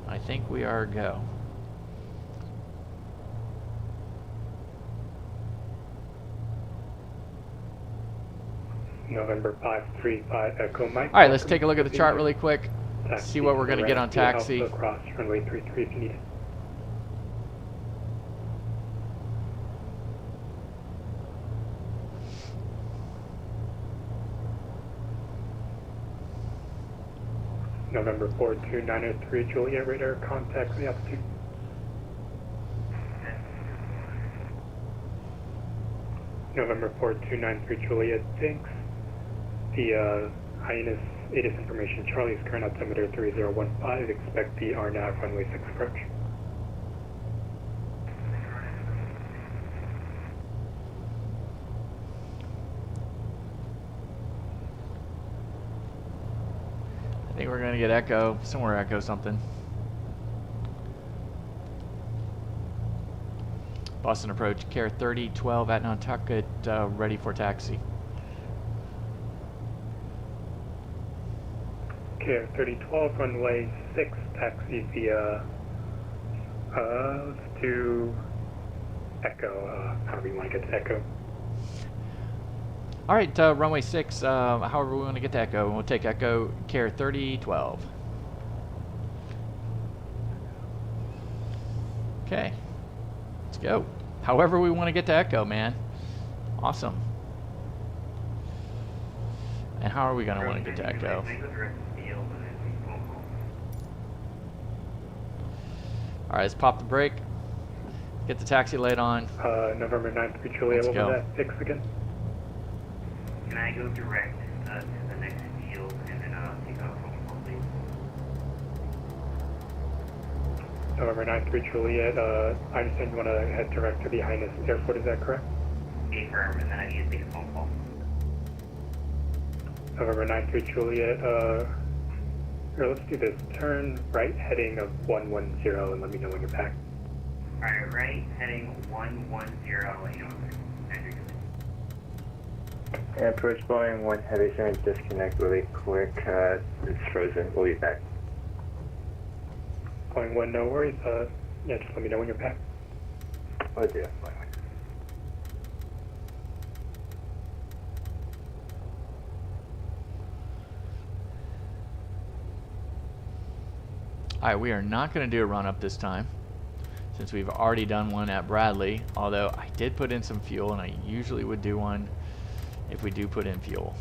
I think we are a go. November 535 Echo Mike. All right, let's take a look at the chart really quick. Taxi See what we're going to get on taxi. Across runway 33 if you need it. November 42903 Juliet radar, contact the altitude. November 4293 Juliet, thanks. The Highness ATIS information, Charlie's current altimeter 3015, expect the RNAV runway 6 approach. I think we're going to get echo, somewhere echo something. Boston approach, Care 3012 at Nantucket, ready for taxi. Care 3012, runway 6, taxi via, let's do Echo, however you want to get to Echo. All right, runway 6, however we want to get to echo. We'll take echo, Care 3012. Okay, let's go. However we want to get to echo, man. Awesome. And how are we going to want to get to echo? All right, let's pop the brake. Get the taxi light on. November 9th, Juliet, what was that? 6 again? Can I go direct to the next field and then take off phone call, please? November 9th, Juliet, I understand you want to head direct to the Highness Airport, is that correct? Confirm, and then I need to take a phone call. November 9th, Juliet, here, let's do this. Turn right heading of 110 and let me know when you're back. Alright, right heading 110, I'll let you know. Approach Boeing 1 Heavy, sorry, disconnect really quick. It's frozen. We'll be back. Boeing 1, no worries. Yeah, just let me know when you're back. Oh dear. All right, we are not going to do a run up this time, since we've already done one at Bradley, although I did put in some fuel, and I usually would do one if we do put in fuel.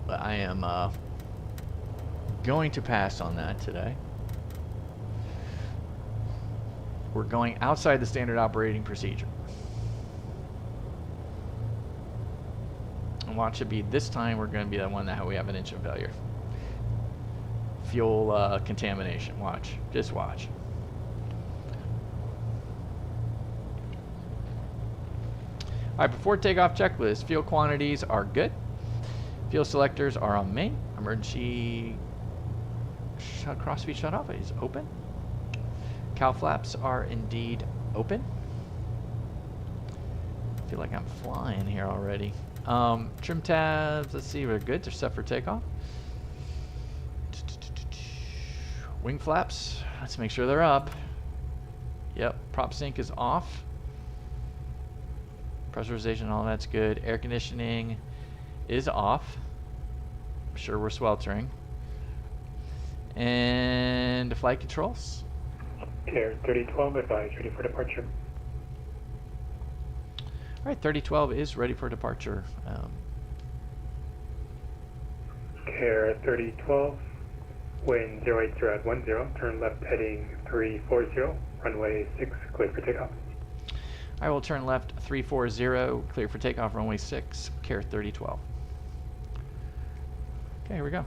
But I am going to pass on that today. We're going outside the standard operating procedure. And watch it be this time, we're going to be the one that we have an engine failure. Fuel contamination. Watch. Just watch. Alright, before takeoff checklist, fuel quantities are good. Fuel selectors are on main. Emergency crossfeed shutoff is open. Cowl flaps are indeed open. I feel like I'm flying here already. Trim tabs, let's see, we're good. They're set for takeoff. Wing flaps, let's make sure they're up. Yep, prop sync is off. Pressurization, all that's good. Air conditioning is off. I'm sure we're sweltering. And flight controls. Care 3012, advise, ready for departure. Alright, 3012 is ready for departure. Care 3012, wind 080 at 10, turn left heading 340, runway 6, clear for takeoff. I will turn left 340, clear for takeoff, runway 6, Care 3012. Okay, here we go.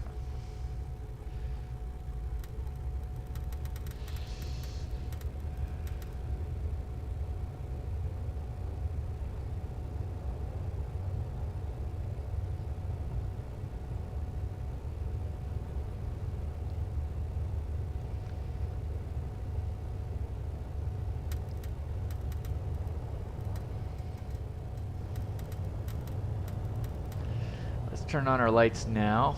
turn on our lights now.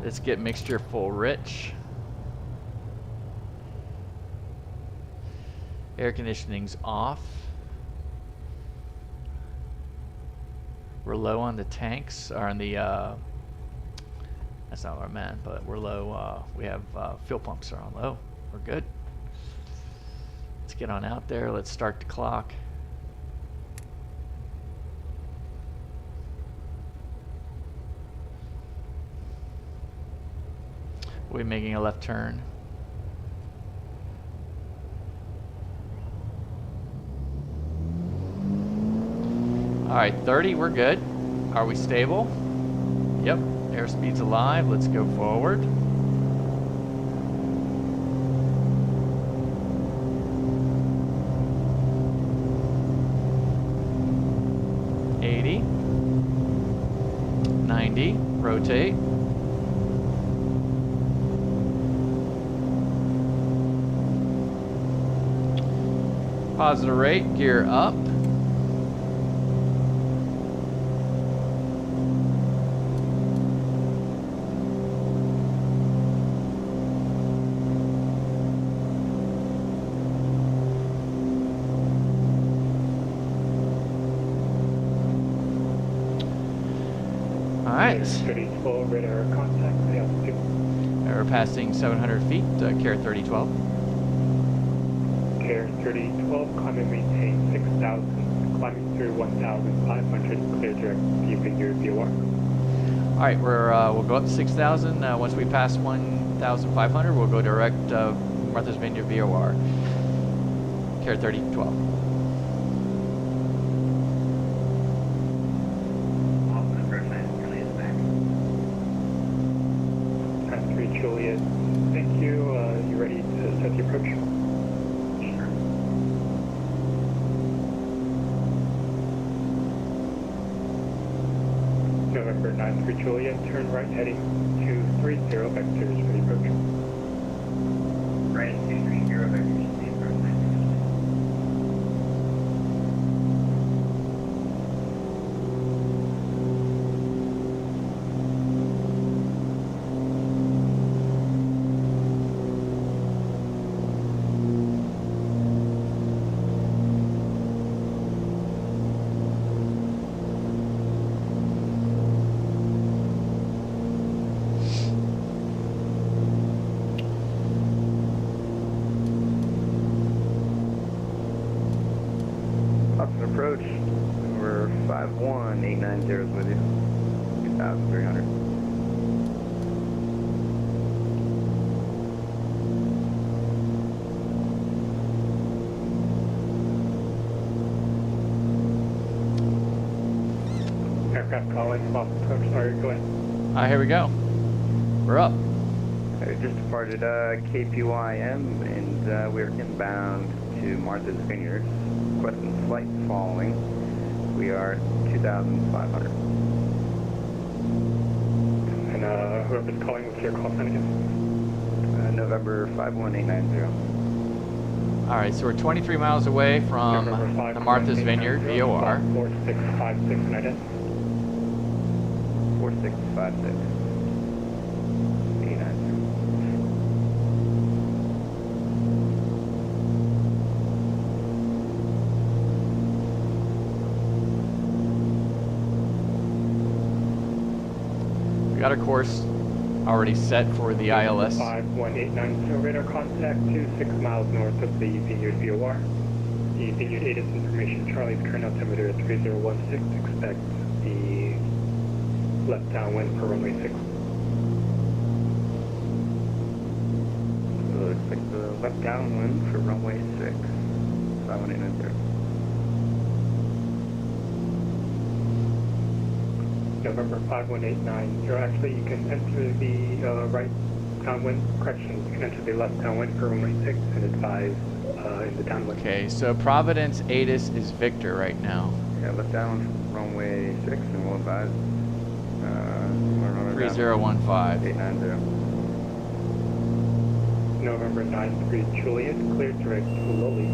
Let's get mixture full rich. Air conditioning's off. We're low on the tanks, or on the, that's not what I meant, but we're low, we have fuel pumps are on low. We're good. Let's get on out there. Let's start the clock. We're making a left turn. All right, 30, we're good. Are we stable? Yep, airspeed's alive. Let's go forward. Rotate. Positive rate, gear up. Alright. Radar contact, altitude. We're passing 700 feet, Care 3012. Care 3012, climbing maintain 6,000, climbing through 1,500, clear direct using your VOR. Alright, we'll go up to 6,000. Once we pass 1,500, we'll go direct Martha's Vineyard VOR. Care 3012. Juliet, thank you. You ready to start the approach? Sure. November 93 Juliet, turn right heading 230, vectors for the approach. Right, 230, vectors for the approach. Approach, number 51890 is with you, 2,300. Aircraft calling, off approach, sorry, go ahead. Alright, here we go. We're up. Just departed KPYM, and we're inbound to Martha's Vineyard. Requesting flight following. We are 2,500. And whoever's calling, what's your call sign again? November 51890. Alright, so we're 23 miles away from the Martha's Vineyard VOR. 4656 and ident. 4656. 890. We got our course already set for the ILS. 51890 radar contact to 6 miles north of the Vineyard VOR. The Vineyard 8 is information. Charlie's current altimeter is 3016. Expect the left downwind for runway 6. So expect the left downwind for runway 6. 51890. November 51890. Actually, you can enter the right downwind. Correction, you can enter the left downwind for runway 6 and advise in the downwind. Okay, so Providence ATIS is Victor right now. Yeah, left downwind for runway 6, and we'll advise. 3015. 890. November 93 Juliet, clear direct Lily.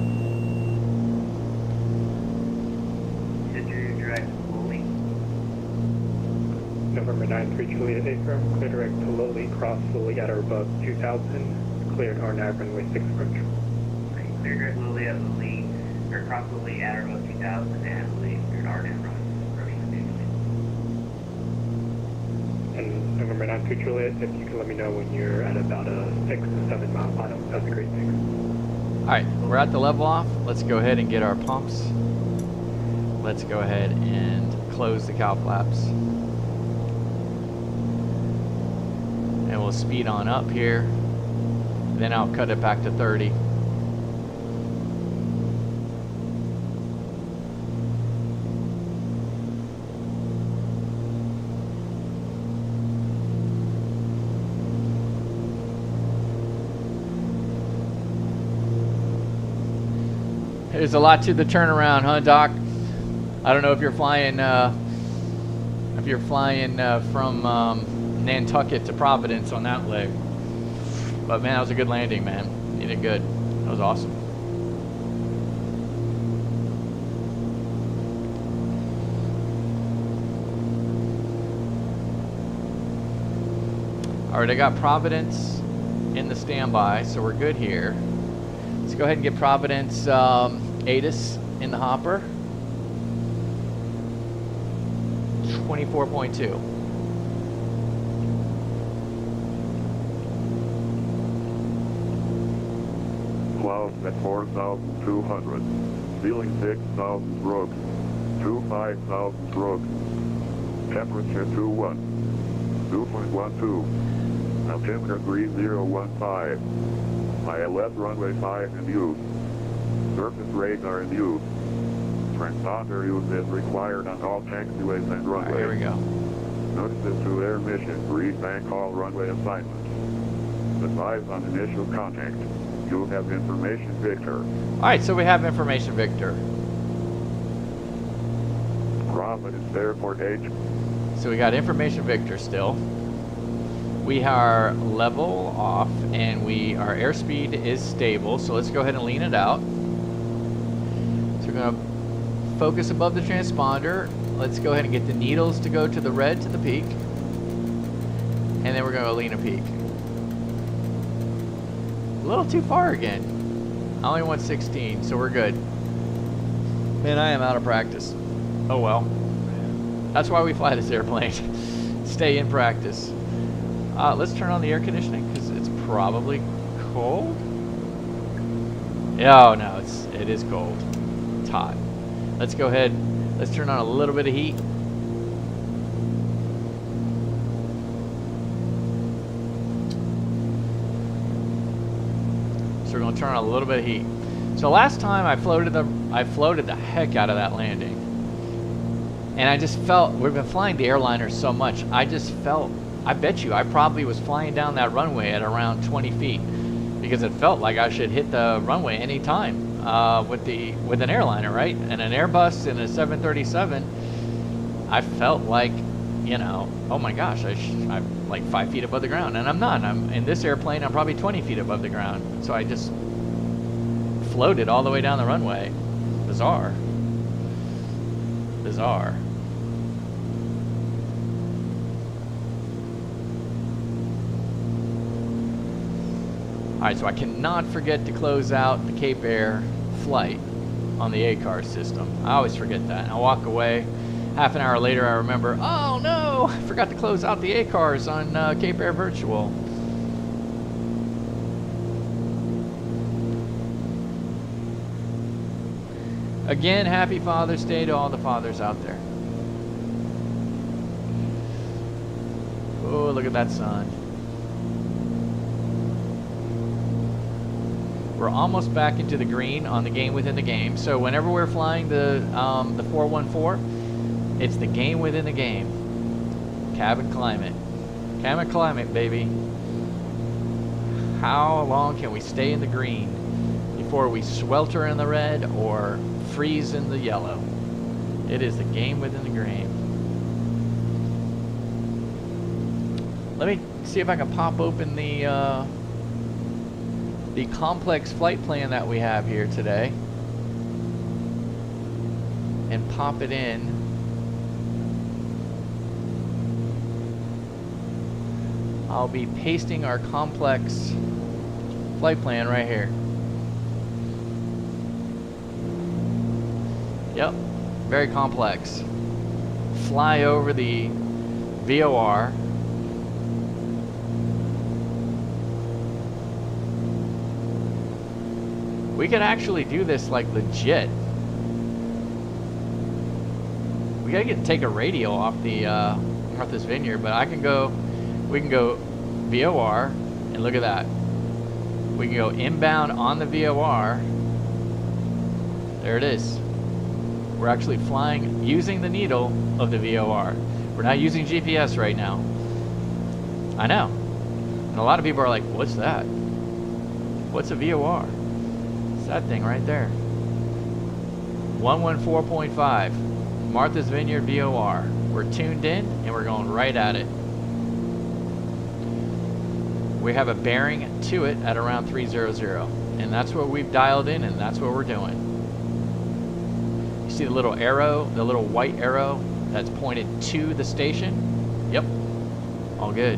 Center direct Lily. November 93 Juliet 8 firm, clear direct to Lowly, cross Lowly at or above 2000, cleared RNAV runway 6 approach. Clear direct Lily at Lily, or cross Lily at or above 2000 and Lily, cleared RNAV runway 6 approach. And November 93 Juliet, if you can let me know when you're at about a 6 to 7 mile bottom, that's a great thing. Alright, we're at the level off. Let's go ahead and get our pumps. Let's go ahead and close the cow flaps. And we'll speed on up here. Then I'll cut it back to 30. There's a lot to the turnaround, huh, Doc? I don't know if you're flying from Nantucket to Providence on that leg, but man, that was a good landing, man. You did good. That was awesome. All right, I got Providence in the standby, so we're good here. Let's go ahead and get Providence ATIS in the hopper. 24.2. Clouds at 4,200. Ceiling 6,000 brooks. 25,000 brooks. Temperature 2.12. Altimeter 3015. ILS runway 5 in use. Surface radar in use. Transponder use is required on all taxiways and runways. Right, here we go. Notices to air mission. Read bank call runway assignment. Advise on initial contact. You have information Victor. Alright, so we have information Victor. Providence Airport H. So we got information Victor still. We are level off and our airspeed is stable, so let's go ahead and lean it out. So we're going to focus above the transponder. Let's go ahead and get the needles to go to the red to the peak. And then we're going to lean a peak. A little too far again. I only want 16, so we're good. Man, I am out of practice. Oh well. That's why we fly this airplane. Stay in practice. Let's turn on the air conditioning because it's probably cold. Oh no, it is cold. It's hot. Let's go ahead. Let's turn on a little bit of heat. So we're going to turn on a little bit of heat. So last time I floated the heck out of that landing. And I just felt, we've been flying the airliner so much, I just felt, I bet you I probably was flying down that runway at around 20 feet because it felt like I should hit the runway any time with an airliner, right? And an Airbus and a 737, I felt like, you know, oh my gosh, I'm like 5 feet above the ground, and I'm not. I'm in this airplane, I'm probably 20 feet above the ground. So I just floated all the way down the runway. Bizarre. Bizarre. Alright, so I cannot forget to close out the Cape Air flight on the ACAR system. I always forget that. I walk away. Half an hour later, I remember, oh no, I forgot to close out the ACARs on Cape Air Virtual. Again, happy Father's Day to all the fathers out there. Oh, look at that sun. We're almost back into the green on the game within the game. So whenever we're flying the 414, it's the game within the game. Cabin climate. Cabin climate, baby. How long can we stay in the green before we swelter in the red or freeze in the yellow? It is the game within the game. Let me see if I can pop open the complex flight plan that we have here today and pop it in. I'll be pasting our complex flight plan right here. Yep, very complex. Fly over the VOR. We could actually do this like legit. We gotta take a radio off the Martha's Vineyard, but we can go VOR, and look at that. We can go inbound on the VOR. There it is. We're actually flying using the needle of the VOR. We're not using GPS right now. I know. And a lot of people are like, what's that? What's a VOR? It's that thing right there. 114.5. Martha's Vineyard VOR. We're tuned in and we're going right at it. We have a bearing to it at around 300, and that's what we've dialed in, and that's what we're doing. You see the little arrow, the little white arrow that's pointed to the station? Yep, all good.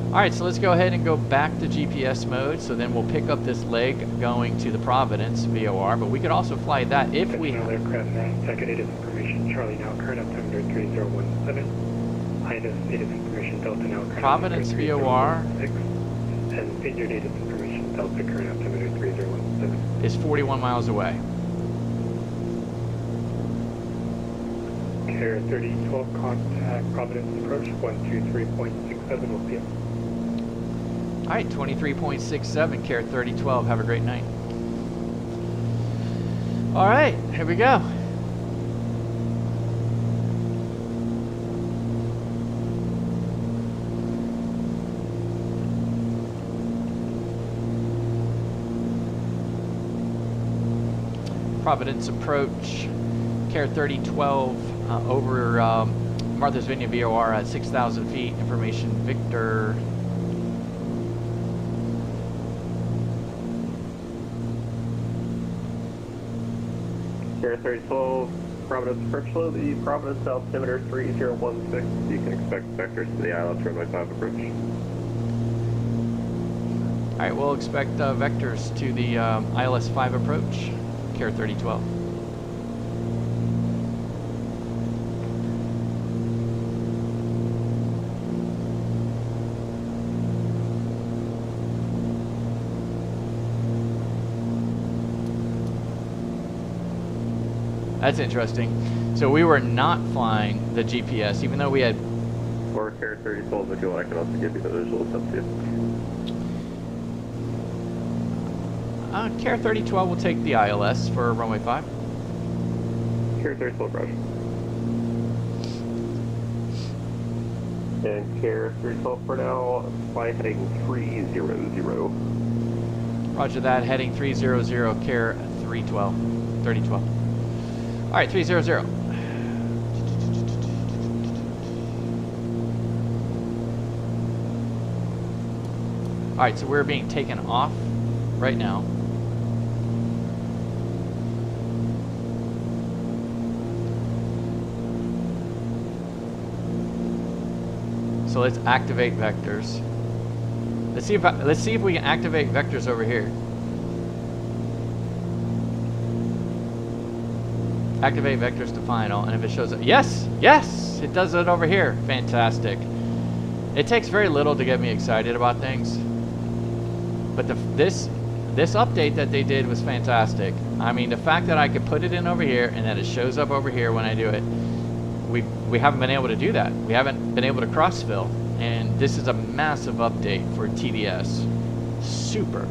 All right, so let's go ahead and go back to GPS mode, so then we'll pick up this leg going to the Providence VOR, but we could also fly that if we... aircraft Nantucket, it is information Charlie now, current altimeter 3017. Highness, it is information Delta now, current Providence VOR and Vineyard, it is information Delta, current altimeter 3017. is 41 miles away. Care 3012, contact Providence approach 123.67, will see you. All right, 23.67, Care 3012. Have a great night. All right, here we go. Providence approach, Care 3012 over Martha's Vineyard VOR at 6,000 feet. Information Victor. Care 3012, Providence approach low, the Providence altimeter 3016. You can expect vectors to the ILS runway 5 approach. All right, we'll expect vectors to the ILS 5 approach, Care 3012. That's interesting. So we were not flying the GPS, even though we had... Or Care 3012, if you want, I can also give you the visuals up to you. Care 3012 will take the ILS for runway 5. Care 3012, Roger. And Care 312 for now, fly heading 300. Roger that, heading 300, Care 312, 3012. All right, 300. All right, so we're being taken off right now. So let's activate vectors. Let's see if we can activate vectors over here. Activate vectors to final, and if it shows up, yes, it does it over here. Fantastic. It takes very little to get me excited about things, but this update that they did was fantastic. I mean, the fact that I could put it in over here and that it shows up over here when I do it, we haven't been able to do that. We haven't been able to crossfill, and this is a massive update for TDS. Super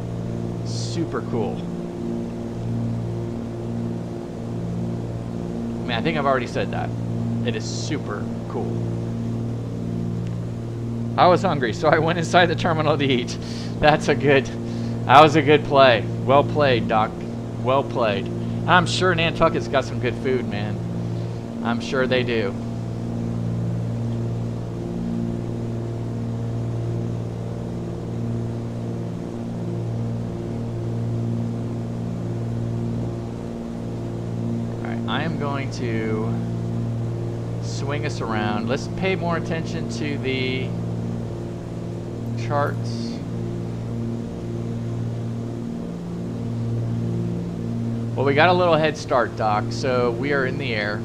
cool. I mean, I think I've already said that. It is super cool. I was hungry, so I went inside the terminal to eat. That was a good play. Well played, Doc. Well played. I'm sure Nantucket's got some good food, man. I'm sure they do. I am going to swing us around. Let's pay more attention to the charts. Well, we got a little head start, Doc, so we are in the air.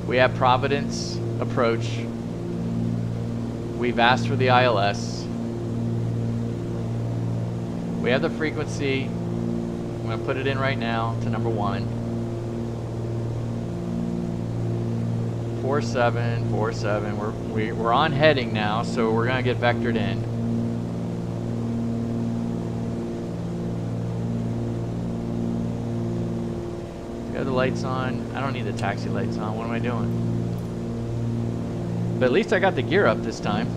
We have Providence approach. We've asked for the ILS. We have the frequency. I'm going to put it in right now to number 1. 4747. We're on heading now, so we're going to get vectored in. Got the lights on. I don't need the taxi lights on. What am I doing? But at least I got the gear up this time.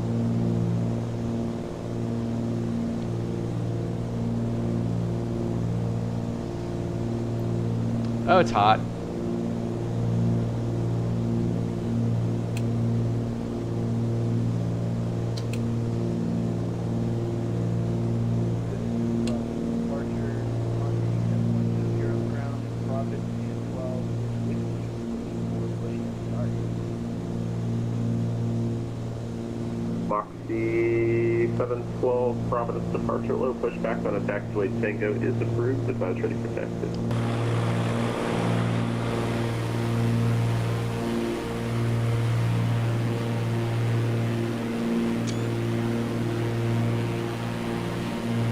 Oh, it's hot. Boxy 712 Providence departure low pushback on a taxiway Tango is approved. Advise ready for taxi.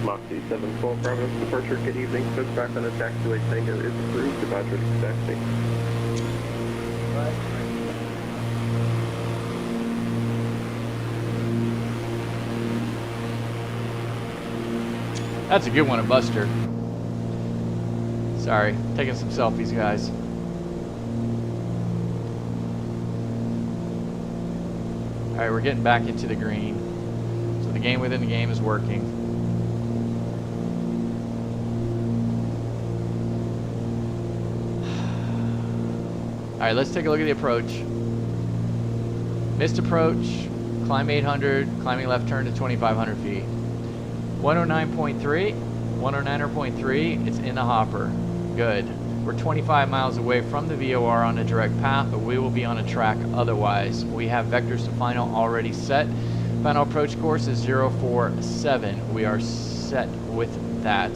Boxy 712 Providence departure, good evening. Pushback on a taxiway Tango is approved. Advise ready for taxi. That's a good one, a Buster. Sorry, taking some selfies, guys. Alright, we're getting back into the green. So the game within the game is working. Alright, let's take a look at the approach. Missed approach, climb 800, climbing left turn to 2,500 feet. 109.3, 109.3, it's in the hopper. Good. We're 25 miles away from the VOR on a direct path, but we will be on a track otherwise. We have vectors to final already set. Final approach course is 047. We are set with that.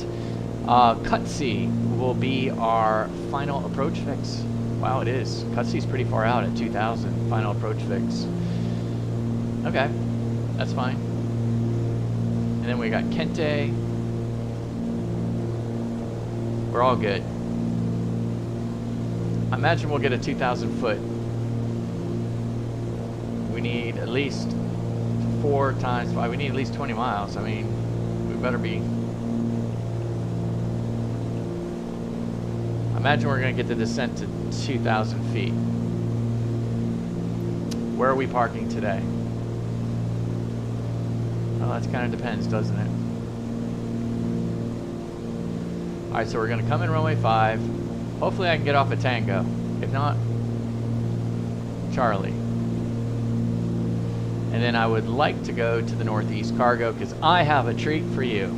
Cut C will be our final approach fix. Wow, it is. Cut C's pretty far out at 2,000. Final approach fix. Okay, that's fine. And then we got Kente. We're all good. I imagine we'll get a 2,000 foot. We need at least 4 times 5. We need at least 20 miles. I mean, we better be. I imagine we're going to get the descent to 2,000 feet. Where are we parking today? Well, that kind of depends, doesn't it? Alright, so we're going to come in runway 5. Hopefully I can get off a Tango. If not, Charlie. And then I would like to go to the Northeast Cargo because I have a treat for you.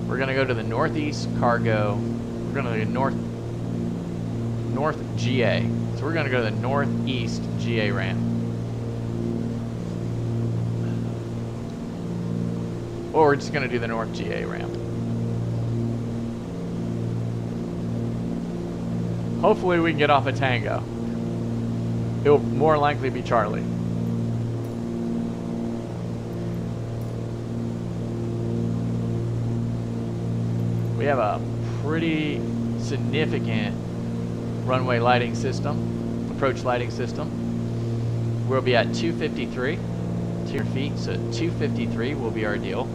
We're going to go to the Northeast Cargo. We're going to go North GA. So we're going to go to the Northeast GA ramp. Or we're just going to do the North GA ramp. Hopefully we can get off a Tango. It'll more likely be Charlie. We have a pretty significant runway lighting system, approach lighting system. We'll be at 253. 200 feet, so 253 will be our deal.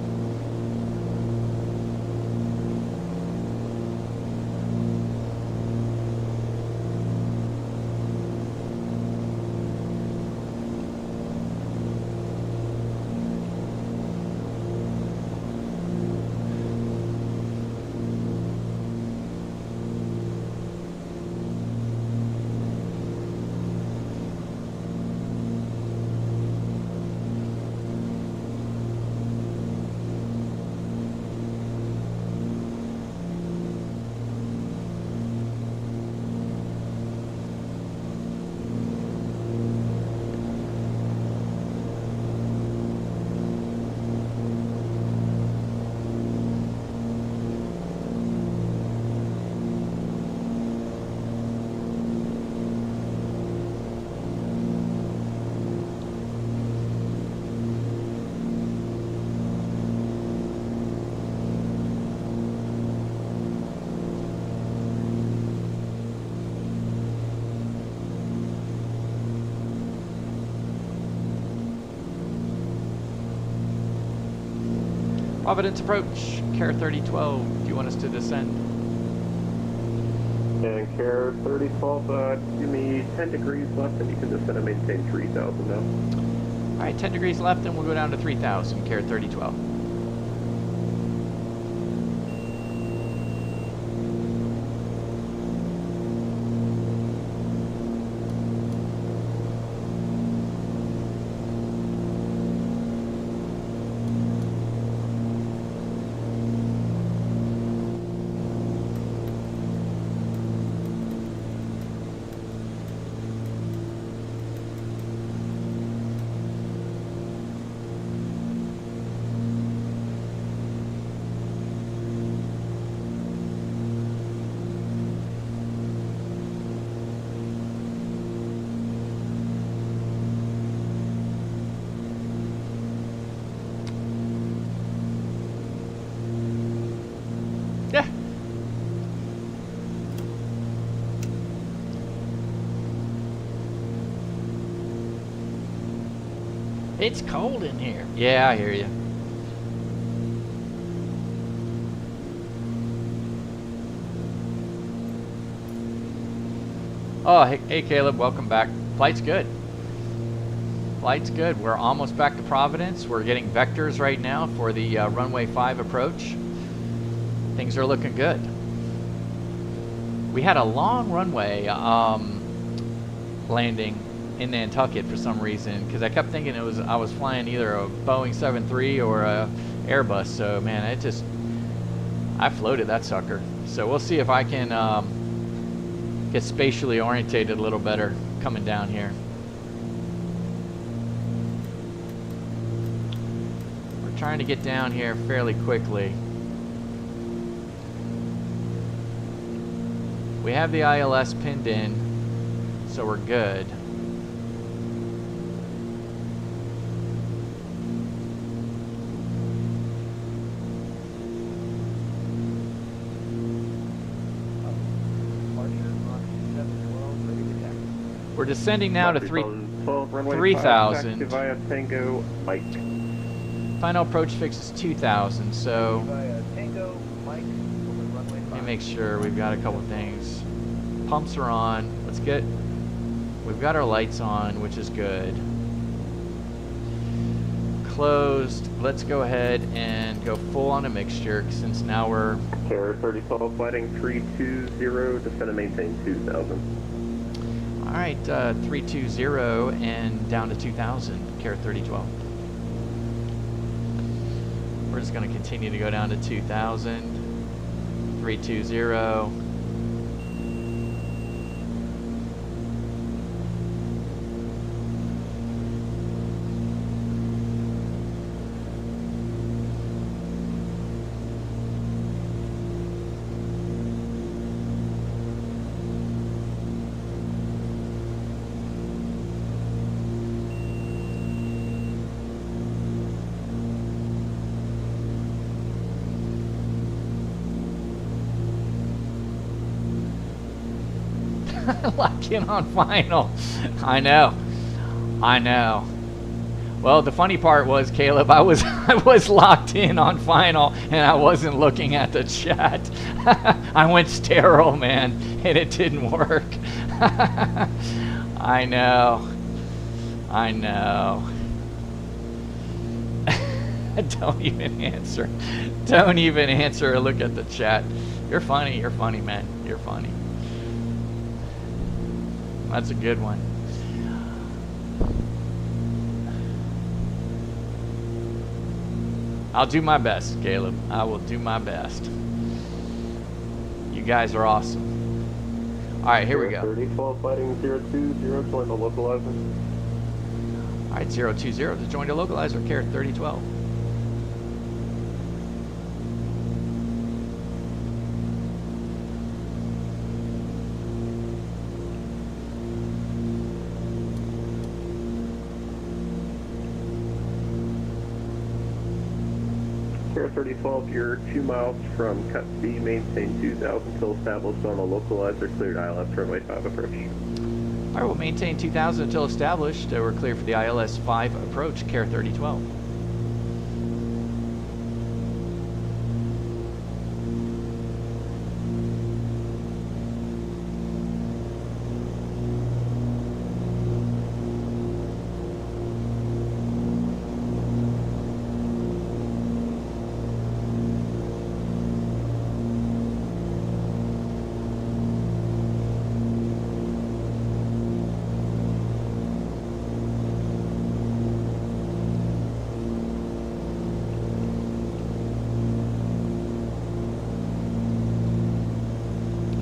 Providence approach, Care 3012. Do you want us to descend? And Care 3012, give me 10 degrees left and you can descend and maintain 3,000 now. All right, 10 degrees left and we'll go down to 3,000, Care 3012. Yeah. It's cold in here. Yeah, I hear you. Oh, hey Caleb, welcome back. Flight's good. Flight's good. We're almost back to Providence. We're getting vectors right now for the runway 5 approach. Things are looking good. We had a long runway landing in Nantucket for some reason, because I kept thinking I was flying either a Boeing 737 or a Airbus. So man, I floated that sucker. So we'll see if I can get spatially orientated a little better coming down here. We're trying to get down here fairly quickly. We have the ILS pinned in, so we're good. We're descending now to 3,000. Via Tango Mike. Final approach fix is 2,000, so Tango, Mike, let me make sure we've got a couple things. Pumps are on. We've got our lights on, which is good. Closed. Let's go ahead and go full on a mixture, since now we're... Care 3012, flighting 320, descend and maintain 2,000. Alright, 320 and down to 2,000, Care 3012. We're just going to continue to go down to 2,000, 320. Lock in on final. I know. Well, the funny part was, Caleb, I was locked in on final and I wasn't looking at the chat. I went sterile, man, and it didn't work. I know. Don't even answer. Don't even answer or look at the chat. You're funny, man. You're funny. That's a good one. I'll do my best, Caleb. I will do my best. You guys are awesome. All right, here we go. 3012, fighting 020, join the localizer. All right, 020 to join the localizer, Care 3012. Care 3012, you're 2 miles from cut B, maintain 2,000 until established on a localizer, cleared ILS runway 5 approach. All right, we'll maintain 2,000 until established. We're clear for the ILS 5 approach, Care 3012.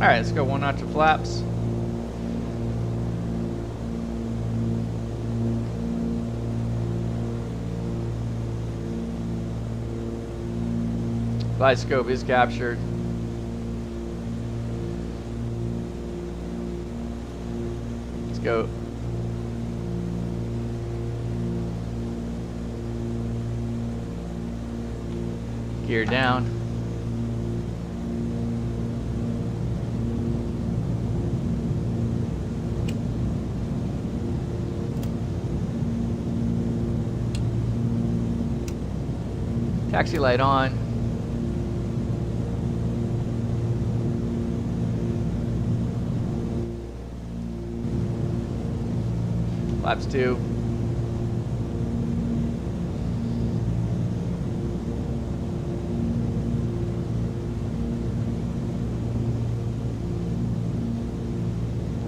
Alright, let's go 1 notch of flaps. Glide scope is captured. Let's go. Gear down. Taxi light on. Flaps 2.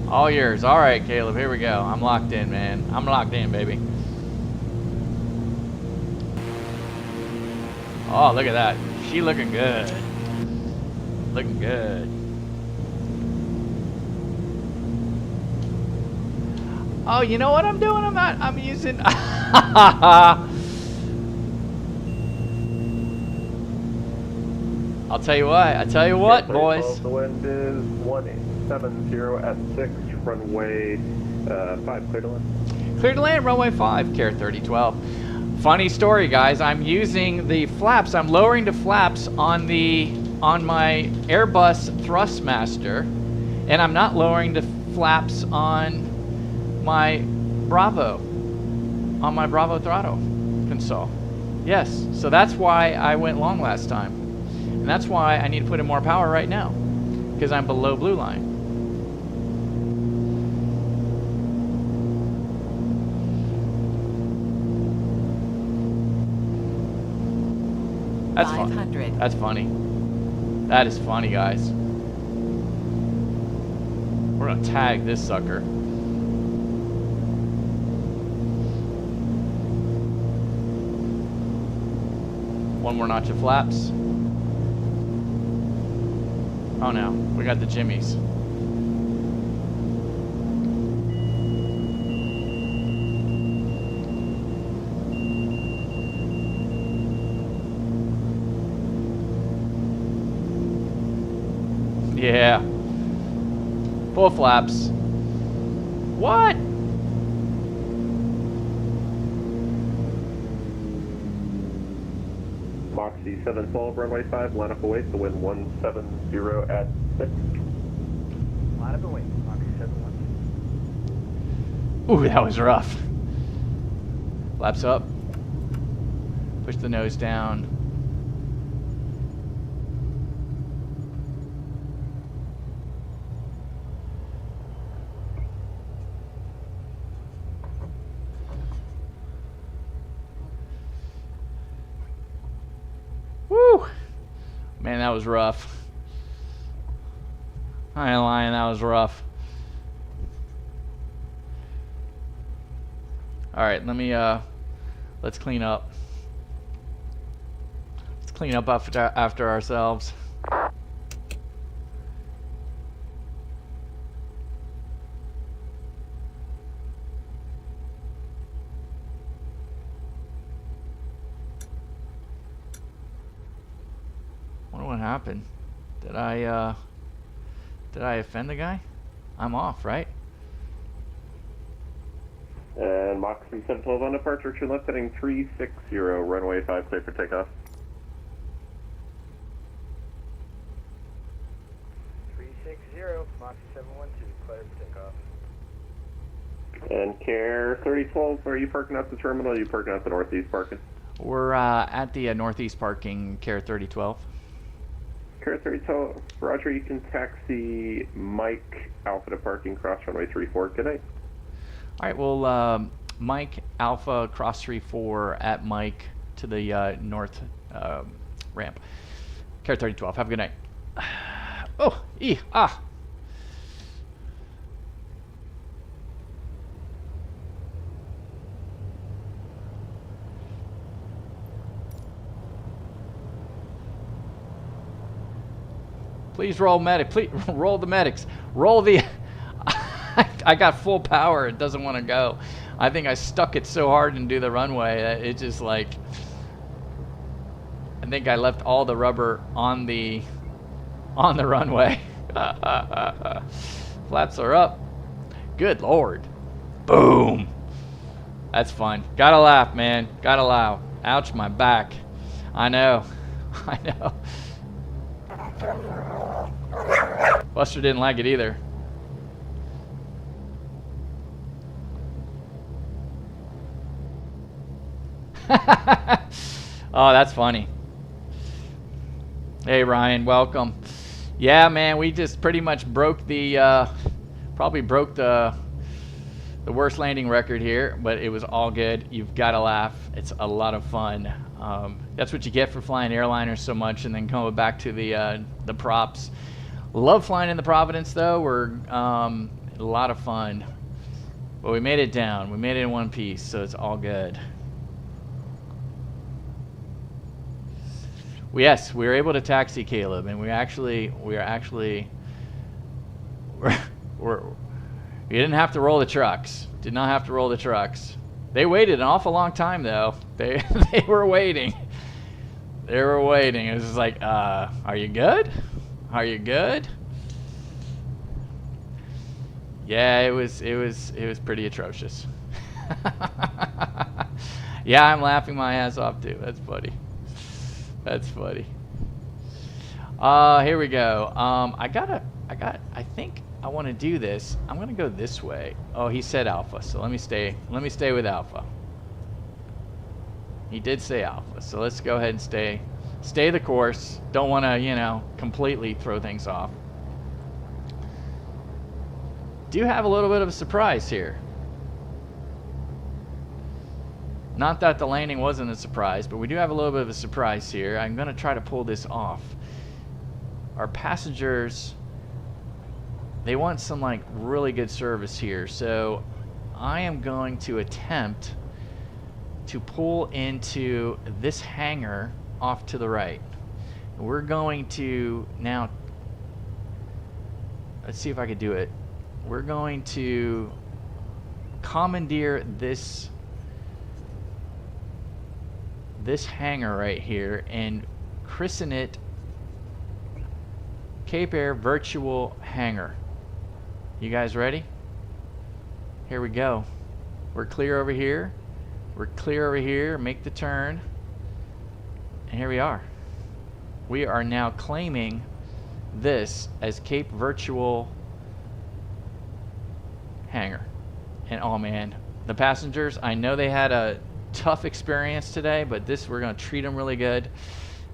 All yours. All right, Caleb, here we go. I'm locked in, man. I'm locked in, baby. Oh, look at that. She looking good. Looking good. Oh, you know what I'm doing? I'm using... I'll tell you what, boys. The wind is 170 at 6, runway 5, clear to land. Clear to land, runway 5, Care 3012. Funny story, guys. I'm using the flaps. I'm lowering the flaps on my Airbus Thrustmaster, and I'm not lowering the flaps on my Bravo throttle console. Yes, so that's why I went long last time, and that's why I need to put in more power right now, because I'm below blue line. That's funny. That's funny. That is funny, guys. We're gonna tag this sucker. One more notch of flaps. Oh no, we got the jimmies. Yeah. Full flaps. What? Moxie 712, runway 5, line up away, the wind 170 at 6. Line up away, Moxie 712. Ooh, that was rough. Flaps up. Push the nose down. Woo! Man, that was rough. I ain't lying, that was rough. Alright, let me, let's clean up. Let's clean up after ourselves. Wonder what happened. Did I offend the guy? I'm off, right? And Moxie 712 on departure, turn left heading 360, runway 5, clear for takeoff. 360, Moxie 712, clear for takeoff. And Care 3012, are you parking at the terminal or are you parking at the northeast parking? We're at the northeast parking, Care 3012. Care 3012, Roger, you can taxi Mike Alpha to parking, cross runway 34, good night. Alright, well, Mike Alpha cross 34 at Mike to the north ramp. Care 3012, have a good night. Oh, ah. Please roll medic. Please roll the medics. Roll the... I got full power. It doesn't want to go. I think I stuck it so hard and do the runway that it just like... I think I left all the rubber on the runway. Flaps are up. Good Lord. Boom. That's fun. Gotta laugh, man. Gotta laugh. Ouch, my back. I know. I know. Buster didn't like it either. Oh, that's funny. Hey, Ryan, welcome. Yeah, man, we just pretty much broke the, probably broke the worst landing record here, but it was all good. You've got to laugh. It's a lot of fun. That's what you get for flying airliners so much, and then coming back to the props. Love flying in the Providence, though. We're a lot of fun. But we made it down. We made it in one piece, so it's all good. Yes, we were able to taxi Caleb, and we didn't have to roll the trucks. Did not have to roll the trucks. They waited an awful long time though. They were waiting. They were waiting. It was just like, are you good? Are you good? Yeah, it was pretty atrocious. Yeah, I'm laughing my ass off too. That's funny. That's funny. Here we go. I think I want to do this. I'm gonna go this way. Oh, he said Alpha, so let me stay with Alpha. He did say Alpha, so let's go ahead and stay the course. Don't want to, you know, completely throw things off. Do have a little bit of a surprise here. Not that the landing wasn't a surprise, but we do have a little bit of a surprise here. I'm going to try to pull this off. Our passengers, they want some like really good service here. So I am going to attempt to pull into this hangar off to the right. We're going to now, let's see if I could do it. We're going to commandeer this hangar right here and christen it Cape Air Virtual Hangar. You guys ready? Here we go. We're clear over here. We're clear over here. Make the turn. And here we are. We are now claiming this as Cape Virtual Hangar. And oh man, the passengers, I know they had a tough experience today, but this, we're going to treat them really good.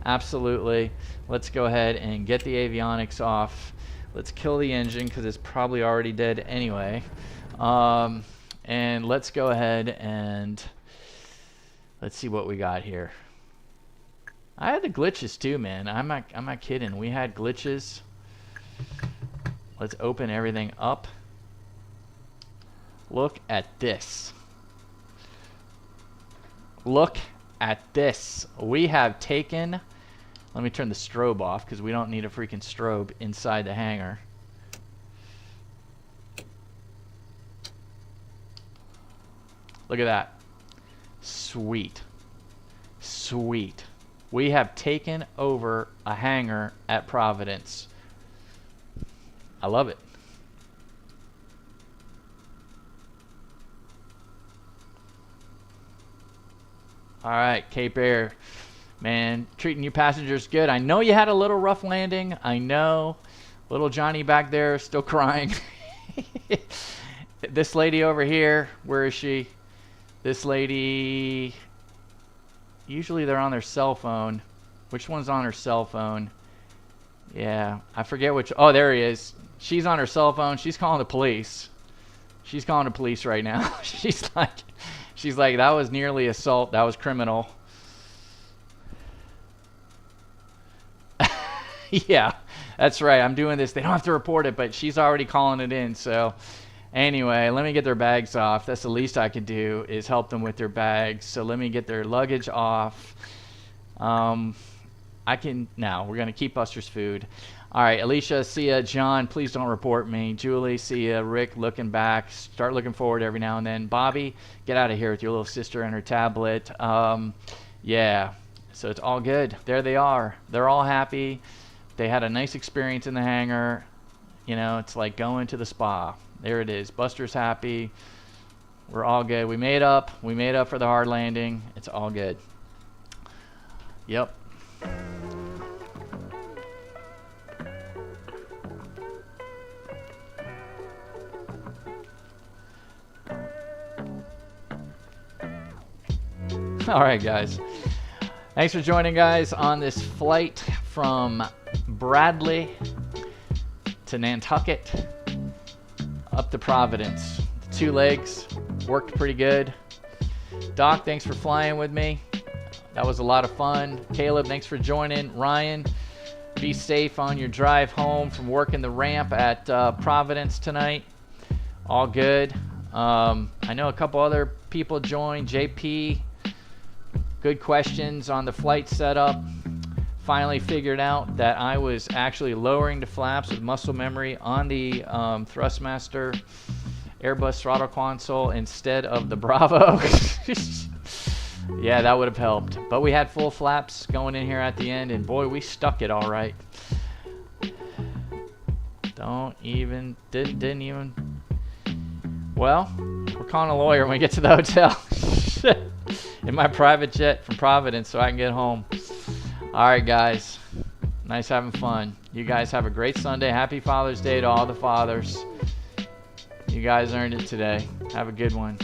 Absolutely. Let's go ahead and get the avionics off. Let's kill the engine because it's probably already dead anyway. And let's go ahead and let's see what we got here. I had the glitches too, man. I'm not kidding. We had glitches. Let's open everything up. Look at this. Look at this. We have taken, let me turn the strobe off because we don't need a freaking strobe inside the hangar. Look at that. Sweet. Sweet. We have taken over a hangar at Providence. I love it. All right, Cape Air, man, treating you passengers good. I know you had a little rough landing. I know. Little Johnny back there still crying. This lady over here, where is she? This lady, usually they're on their cell phone. Which one's on her cell phone? Yeah, I forget which. Oh, there he is. She's on her cell phone. She's calling the police. She's calling the police right now. She's like, that was nearly assault. That was criminal. Yeah, that's right. I'm doing this. They don't have to report it, but she's already calling it in. So anyway, let me get their bags off. That's the least I can do is help them with their bags. So let me get their luggage off. now we're gonna keep Buster's food. All right, Alicia, see ya. John, please don't report me. Julie, see ya. Rick, looking back. Start looking forward every now and then. Bobby, get out of here with your little sister and her tablet. Yeah, so it's all good. There they are. They're all happy. They had a nice experience in the hangar. You know, it's like going to the spa. There it is. Buster's happy. We're all good. We made up. We made up for the hard landing. It's all good. Yep. All right, guys. Thanks for joining, guys, on this flight from Bradley to Nantucket up to Providence. 2 legs worked pretty good. Doc, thanks for flying with me. That was a lot of fun. Caleb, thanks for joining. Ryan, be safe on your drive home from working the ramp at Providence tonight. All good. I know a couple other people joined. JP, good questions on the flight setup. Finally figured out that I was actually lowering the flaps with muscle memory on the Thrustmaster Airbus throttle console instead of the Bravo. Yeah, that would have helped. But we had full flaps going in here at the end, and boy, we stuck it all right. Didn't even. Well, we're calling a lawyer when we get to the hotel. In my private jet from Providence so I can get home. All right, guys. Nice having fun. You guys have a great Sunday. Happy Father's Day to all the fathers. You guys earned it today. Have a good one.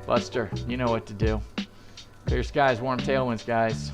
Buster, you know what to do. Clear skies, warm tailwinds, guys.